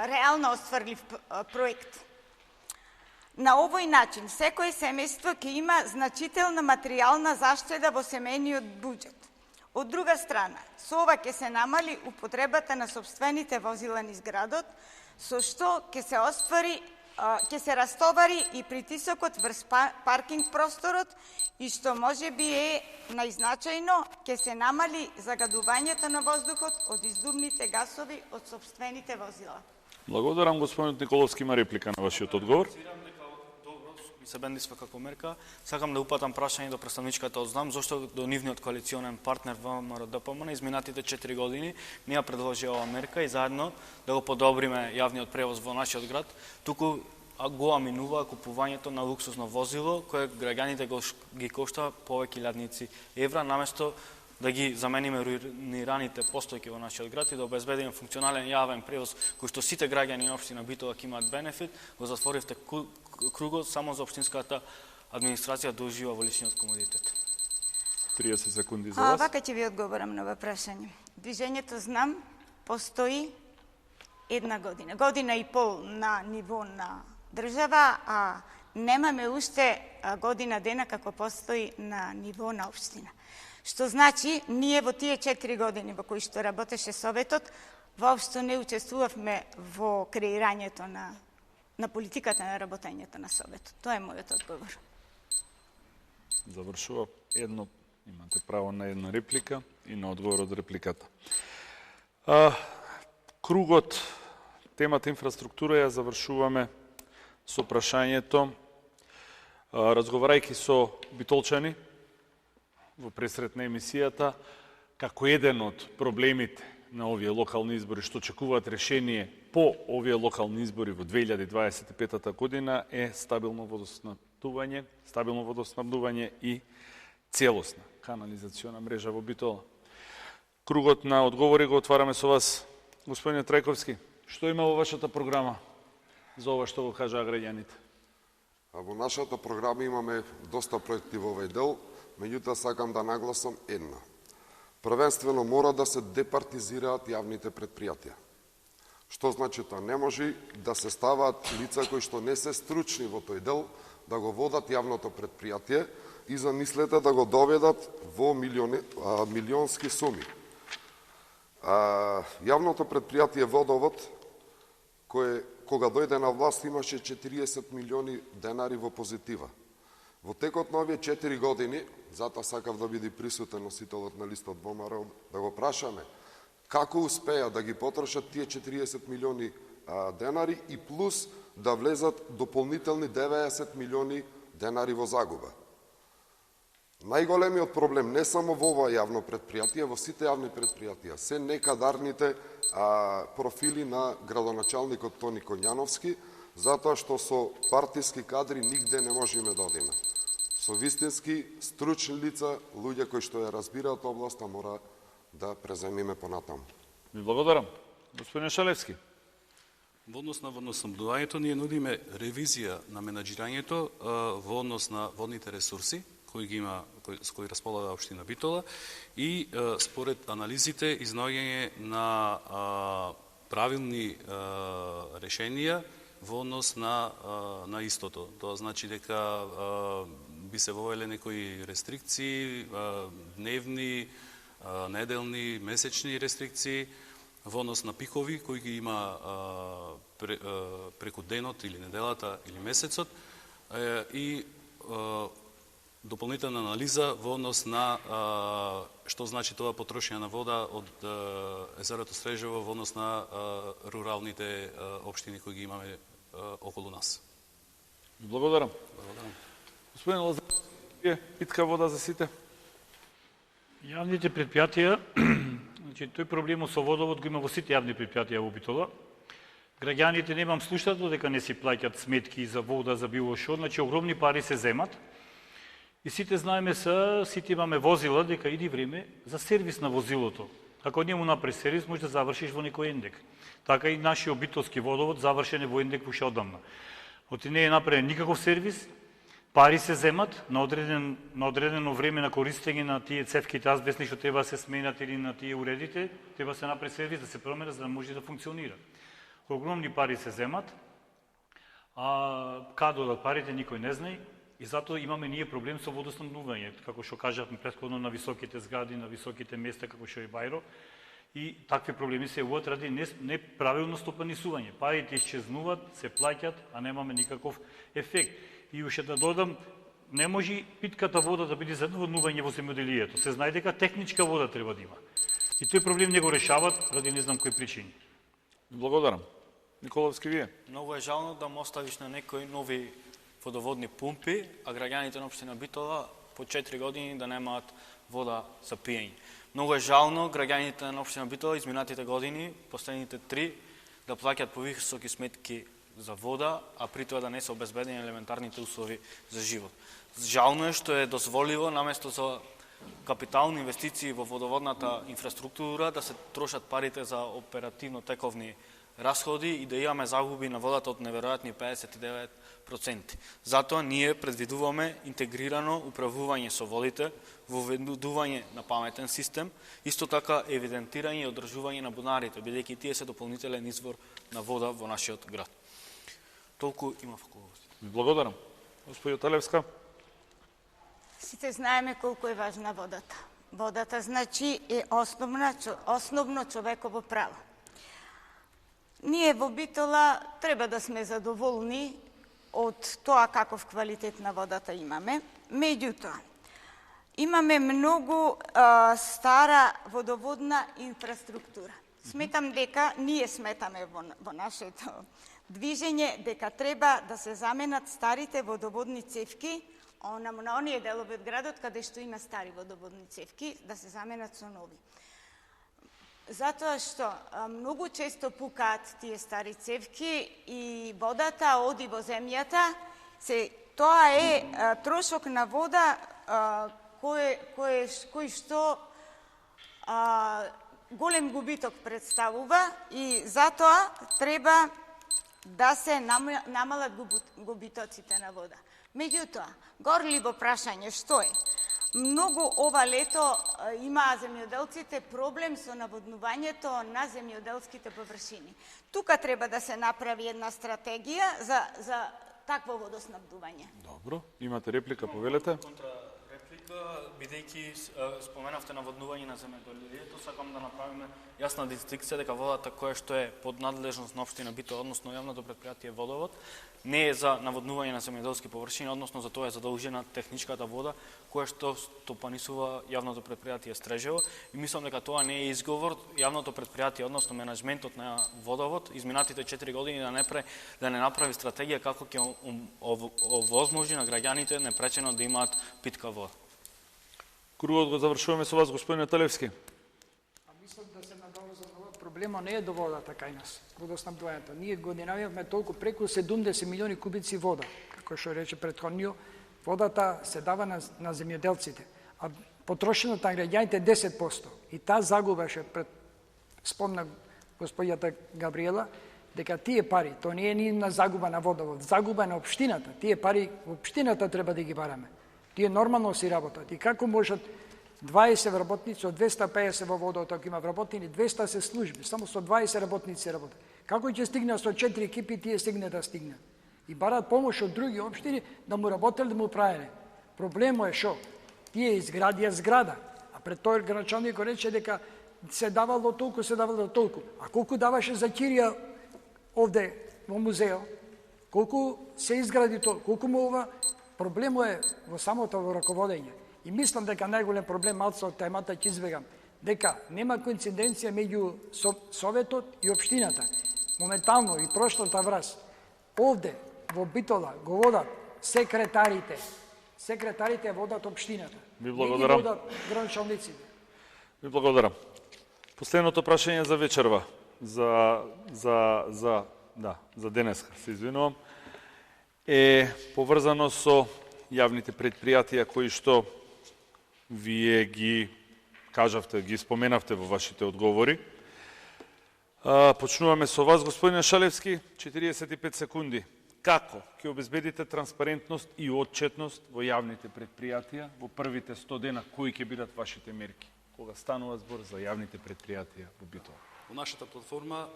реално остварлив проект. На овој начин, секој семејство ќе има значителна материјална заштеда во семејниот буџет. Од друга страна, со ова ќе се намали употребата на сопствените возила низ градот, со што ќе се оствари ќе се растовари и притисокот врз паркинг просторот и што може би е најзначајно, ќе се намали загадувањето на воздухот од издувните гасови од сопствените возила. Благодарам, господинот Николовски, има реплика на вашиот одговор. Ми се бендисва како мерка. Сакам да упатам прашање до представничката од ЗНАМ, зошто до нивниот коалиционен партнер ВМРО-ДПМН изминатите 4 години не ја предложи оваа мерка и заедно да го подобриме јавниот превоз во нашиот град, туку го аминува купувањето на луксузно возило кое граѓаните ги кошта повеќе илјадници евра, наместо да ги замениме руинираните постојки во нашиот град и да обезбедиме функционален јавен превоз кој што сите граѓани на општина Битола ќе имаат бенефит, го затворивте кругот само за општинската администрација да ужива во личниот комодитет. 30 секунди за вас. Вака ќе ви одговорам на ова прашање. Движењето ЗНАМ постои 1 година. Година и пол на ниво на држава, а немаме уште година дена како постои на ниво на општина. Што значи, ние во тие 4 години во кои што работеше Советот, воопшто не учествувавме во креирањето на политиката на работењето на Советот. Тоа е мојот одговор. Завршува едно, имате право на една реплика и на одговор од репликата. Кругот, темата инфраструктура ја завршуваме со прашањето, разговарајќи со битолчани во пресрет на емисијата, како еден од проблемите на овие локални избори што очекуваат решение по овие локални избори во 2025 година е стабилно водоснабдување и целосна канализациона мрежа во Битола. Кругот на одговори го отвараме со вас, господине Трајковски. Што има во вашата програма за ова што го кажаа граѓаните? Во нашата програма имаме доста проекти во овој дел, меѓутоа сакам да нагласам една. Првенствено мора да се департизираат јавните предпријатија. Што значи тоа? Не може да се ставаат лица кои што не се стручни во тој дел да го водат јавното предпријатие и замислете да го доведат во милионски суми. Јавното предпријатие Водовод, кога дојде на власт, имаше 40 милиони денари во позитива. Во текот на овие 4 години, затоа сакав да биде присутен носителот на листот ВМРО, да го прашаме како успеа да ги потрошат тие 40 милиони денари и плюс да влезат дополнителни 90 милиони денари во загуба. Најголемиот проблем не само во ова јавно предпријатие, во сите јавни предпријатија, се некадарните профили на градоначалникот Тони Конјановски, затоа што со партиски кадри нигде не можеме да одиме. Со вистински стручни лица, луѓе кои што ја разбираат областа, мора да преземиме понатаму. Ви благодарам. Господин Шалевски. Во однос на водоснабдувањето, ние нудиме ревизија на менаџирањето во однос на водните ресурси, с кои располага општина Битола и според анализите изнаоѓање на правилни решенија во однос на истото. Тоа значи дека би се вовеле некои рестрикции, дневни, неделни, месечни рестрикции во однос на пикови кои ги има преку денот или неделата или месецот и дополнителна анализа во однос на што значи тоа потрошење на вода од езерото Стрежево во однос на руралните општини кои ги имаме околу нас. Благодарам. Господин Лазар, питка вода за сите? Јавните предпријатија, значи тој проблем со водовод го има во сите јавни предпријатија во Битола. Граѓаните немам слушнато дека не си плаќаат сметки за вода, за било што, значи огромни пари се земат. И сите знаеме сите имаме возила дека иди време за сервис на возилото. Ако не му направи сервис, може да завршиш во некој ендек. Така и нашиот битолски водовод завршен е во ендек уште одамна. Оти не е направен никаков сервис, пари се земат на одредено време на користење на тие цевките азбестни што треба да се сменат или на тие уредите, треба да се направи сервис да се промена за да може да функционира. Огромни пари се земат, а каде одат парите никој не знае. И затоа имаме ние проблем со водоснабдување, како што кажавме претходно на високите згради, на високите места, како што е Бајро. И такви проблеми се увод ради неправилно стопанисување. Парите исчезнуваат, се плаќат, а немаме никаков ефект. И уште да додам, не може питката вода да биде за наводнување во земјоделието. Се знае дека техничка вода треба да има. И тој проблем не го решават ради не знам кои причини. Благодарам. Николовски, вие? Многу е жално да му оставиш на некои нови водоводни пумпи, а граѓаните на општина Битола по 4 години да немаат вода за пиење. Многу е жално граѓаните на општина Битола изминатите години, последните 3, да плаќат повисоки сметки за вода, а при тоа да не се обезбедени елементарните услови за живот. Жално е што е дозволиво наместо за капитални инвестиции во водоводната инфраструктура да се трошат парите за оперативно тековни расходи и да имаме загуби на водата од неверојатни 59%. Затоа ние предвидуваме интегрирано управување со водите, воведување на паметен систем, исто така евидентирање и одржување на бунарите, бидејќи тие се дополнителен извор на вода во нашиот град. Толку има факулост. Благодарам. Господјо Талевска. Сите знаеме колку е важна водата. Водата значи е основно човеково право. Ние во Битола треба да сме задоволни од тоа каков квалитет на водата имаме. Меѓутоа, имаме многу стара водоводна инфраструктура. Сметам дека, ние сметаме во нашето движење, дека треба да се заменат старите водоводни цевки, на оние делови од градот каде што има стари водоводни цевки, да се заменат со нови. Затоа што многу често пукаат тие стари цевки и водата оди во земјата, тоа е трошок на вода кој што голем губиток представува и затоа треба да се намалат губитоците на вода. Меѓутоа, горливо прашање што е? Многу ова лето имаа земјоделците проблем со наводнувањето на земјоделските површини. Тука треба да се направи една стратегија за такво водоснабдување. Добро, имате реплика, повелете. Реплика, бидејќи споменавте наводнување на земјоделието, сакам да направиме јасна дистинкција дека водата која што е под надлежност на општина Битола, односно јавното претпријатие Водовод, не е за наводнување на земјоделски површини, односно за тоа е задолжена техничката вода која што стопанисува јавното претпријатие Стрежево и мислам дека тоа не е изговор јавното претпријатие, односно менаџментот на Водовод изминатите 4 години да не направи стратегија како ќе овозможи на граѓаните непречено да имаат питка вода. Кругот го завршуваме со вас, господине Талевски. Мислам да се надолу проблема не е до водата кај нас, водоснабдувањето. Ние годинаваме толку преку 70 милиони кубици вода, како што рече претходниот, водата се дава на земјоделците, а потрошеното на граѓаните 10%. И таа загуба што спомна господјата Габриела, дека тие пари, тоа не е ни на загуба на водовод, загуба на општината. Тие пари општината треба да ги бараме. Тие нормално си работат. И како можат 20 работници од 250 во водот, ако има вработени 200 се служби, само со 20 работници работат. Како ќе стигне со 4 екипи, тие стигне да стигнат. И барат помош од други општини да му работеле, да му правеле. Проблемот е шо? Тие изградија зграда, а пред тој градачаник го рече дека се давало толку, се давало толку. А колку даваше за кирија овде во музео? Колку се изгради тоа? Колку му ова? Проблемот е во самото раководење. И мислам дека најголем проблем, малце од темата ќе избегам, дека нема коинциденција меѓу Советот и општината. Моментално и прошлата враз, овде во Битола го водат секретарите водат општината. Ви благодарам. Не ги водат градачалниците. Ви благодарам. Последното прашање за вечерва, за денеска, се извинувам, е поврзано со јавните предпријатија кои што вие ги кажавте, ги споменавте во вашите одговори. Почнуваме со вас, господине Шалевски, 45 секунди. Како ќе обезбедите транспарентност и отчетност во јавните предпријатија во првите 100 дена, кои ќе бидат вашите мерки, кога станува збор за јавните предпријатија во Битола? Во нашата платформа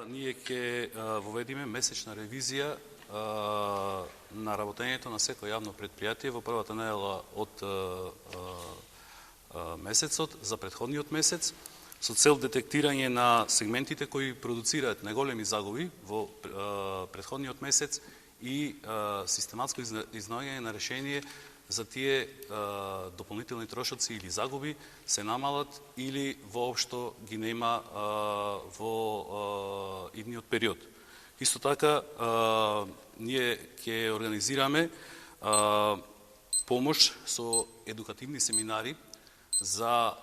ние ќе воведиме месечна ревизија на работењето на секој јавно предпријатие во првата недела од месецот за претходниот месец, со цел детектирање на сегментите кои продуцираат најголеми загуби во претходниот месец и систематско изнаоѓање на решение за тие дополнителни трошоци или загуби се намалат или воопшто ги нема во идниот период. Исто така, ние ќе организираме помош со едукативни семинари за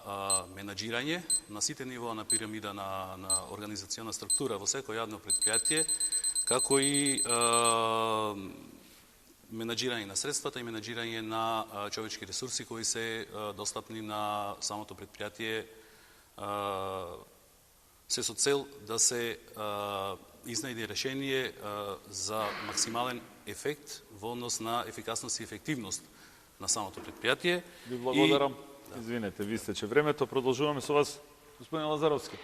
менаџирање на сите нивоа на пирамида на организациона структура во секој јавно предпријатие, како и менаџирање на средствата и менаџирање на човечки ресурси кои се достапни на самото предпријатие, се со цел да се изнајде решение за максимален ефект во однос на ефикасност и ефективност на самото предпријатие. Ви благодарам. Извинете, ви истече времето. Продолжуваме со вас, господин Лазаровски.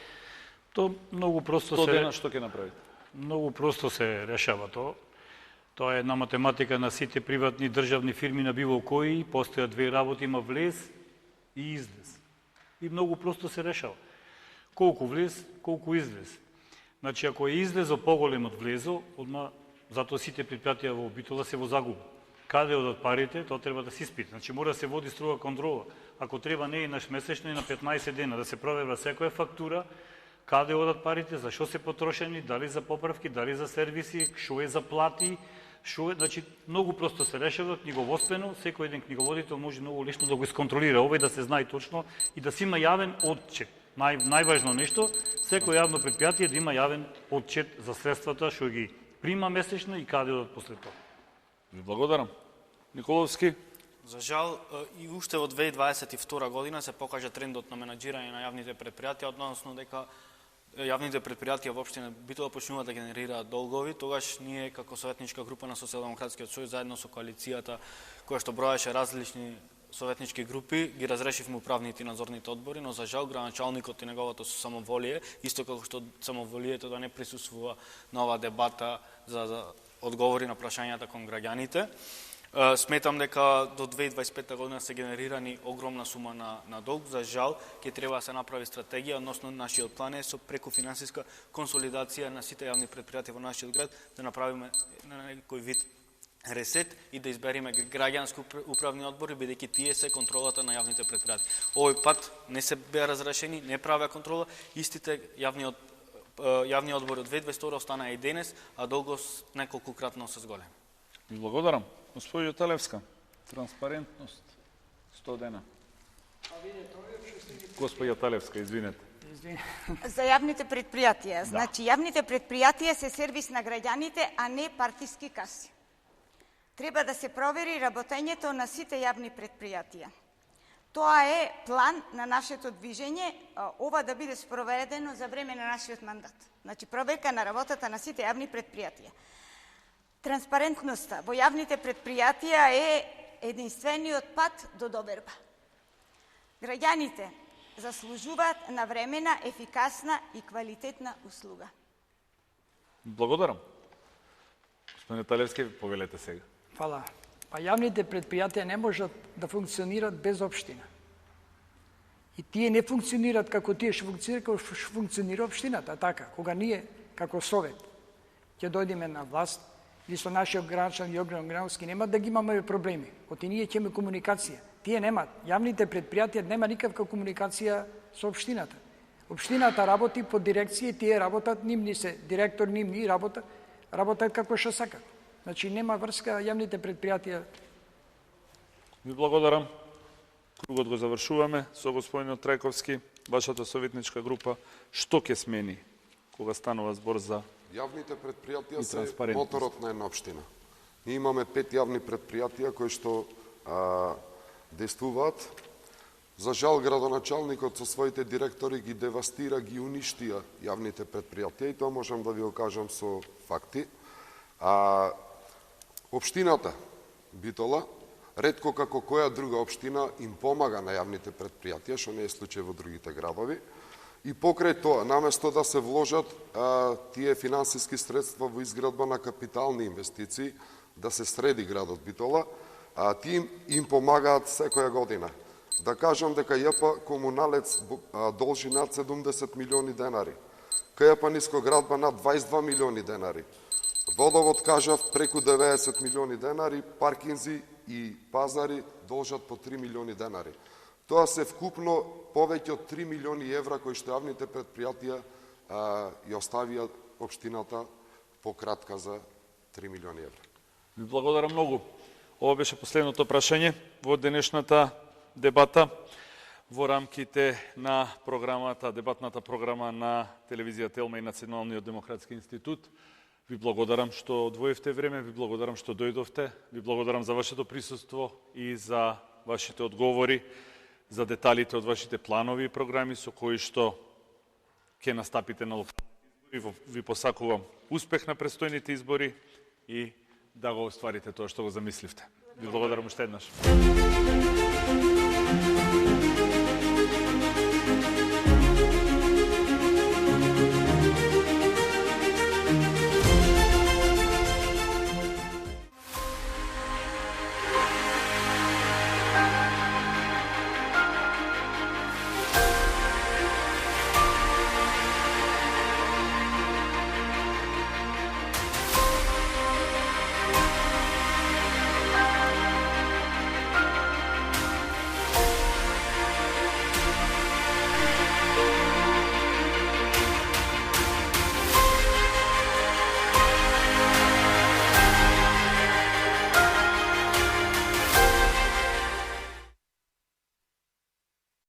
То многу просто што ќе направите? Многу просто се решава тоа. Тоа е една математика на сите приватни државни фирми на било кои, постојат две работи, има влез и излез. И многу просто се решава. Колку влез, колку излез. Значи, ако е излезо поголем од влезо, одма затоа сите предпријатија во Битола се во загуба. Каде одат парите, тоа треба да се испита. Значи, мора да се води строга контрола. Ако треба не еднаш месечно и на 15 дена да се проверува секоја фактура, каде одат парите, за што се потрошени, дали за поправки, дали за сервиси, што е за плати, значи многу просто се решава книговодствено, секој еден книговодител може многу лесно да го исконтролира овој, да се знае точно и да се има јавен отчет. Најважно нешто, секој јавно предпријатие да има јавен отчет за средствата што ги прима месечно и каде одат после тоа. Ви благодарам. Николовски? За жал, и уште во 2022 година се покажа трендот на менаџирање на јавните предпријатија, односно дека јавните предпријатија во општина Битола почнуваат да генерираат долгови. Тогаш ние како советничка група на Социјалдемократскиот сојуз заедно со коалицијата која што броеше различни советнички групи, ги разрешивме управните и надзорните одбори, но за жал градоначалникот и неговото самоволие, исто како што самоволието да не присуствува на оваа дебата за одговори на прашањата кон граѓаните. Сметам дека до 2025 година се генерирани огромна сума на долг. За жал, ќе треба да се направи стратегија, односно нашиот план е со преку финансиска консолидација на сите јавни предпријатија во нашиот град да направиме на некој вид ресет и да избериме граѓански управни одбори, бидејќи тие се контролата на јавните предпријатија. Овој пат не се беа разрешени, не правеа контрола, истите јавни одбори од 2022 останаа и денес, а долгост неколкукратно се зголеми. Ви благодарам. Господино Талевска, транспарентност, 100 дена. Господја Талевска, извинете. За јавните предпријатија. Значи, јавните предпријатија се сервис на граѓаните, а не партиски каси. Треба да се провери работењето на сите јавни предпријатија. Тоа е план на нашето движење, ова да биде спроведено за време на нашиот мандат. Значи, проверка на работата на сите јавни предпријатија. Транспарентноста во јавните предпријатија е единствениот пат до доверба. Граѓаните заслужуваат навремена, ефикасна и квалитетна услуга. Благодарам. Господине Талевски, повелете сега. Фала. Па јавните предпријатија не можат да функционират без општина. И тие не функционираат како тие што функционираат, како што функционира општината. Така, кога ние, како совет, ќе дојдеме на власт, или со нашиот градоначалник Јордан Грановски, нема да ги имаме проблеми. Оти ние ќе имаме комуникација. Тие немаат. Јавните предпријатија нема никаква комуникација со општината. Општината работи по дирекција, тие работат, нивни се директор, нивни работат како што сакат. Значи нема врска јавните предпријатија. Ви благодарам. Кругот го завршуваме со господинот Трајковски. Вашата советничка група што ќе смени кога станува збор за Јавните предпријатија се моторот на една општина. Ние имаме 5 јавни предпријатија кои што действуваат. За жал, градоначалникот со своите директори ги девастира, ги уништија јавните предпријатија и тоа можам да ви го кажам со факти. Општината Битола, ретко како која друга општина, им помага на јавните предпријатија, што не е случај во другите градови. И покрај тоа, наместо да се вложат тие финансиски средства во изградба на капитални инвестиции, да се среди градот Битола, тие им помагаат секоја година. Да кажам дека ЈП Комуналец должи над 70 милиони денари. КЈП Нискоградба над 22 милиони денари. Водовод, кажав, преку 90 милиони денари, паркинзи и пазари должат по 3 милиони денари. Тоа се вкупно повеќе од 3 милиони евра кои што јавните предпријатија ја оставија општината пократка за 3 милиони евра. Ви благодарам многу. Ова беше последното прашање во денешната дебата во рамките на програмата, дебатната програма на телевизија Телма и Националниот демократски институт. Ви благодарам што одвоивте време, ви благодарам што дојдовте, ви благодарам за вашето присуство и за вашите одговори, за деталите од вашите планови и програми со кои што ќе настапите на локалните избори. Ви посакувам успех на престојните избори и да го остварите тоа што го замисливте. Ви благодарам уште еднаш.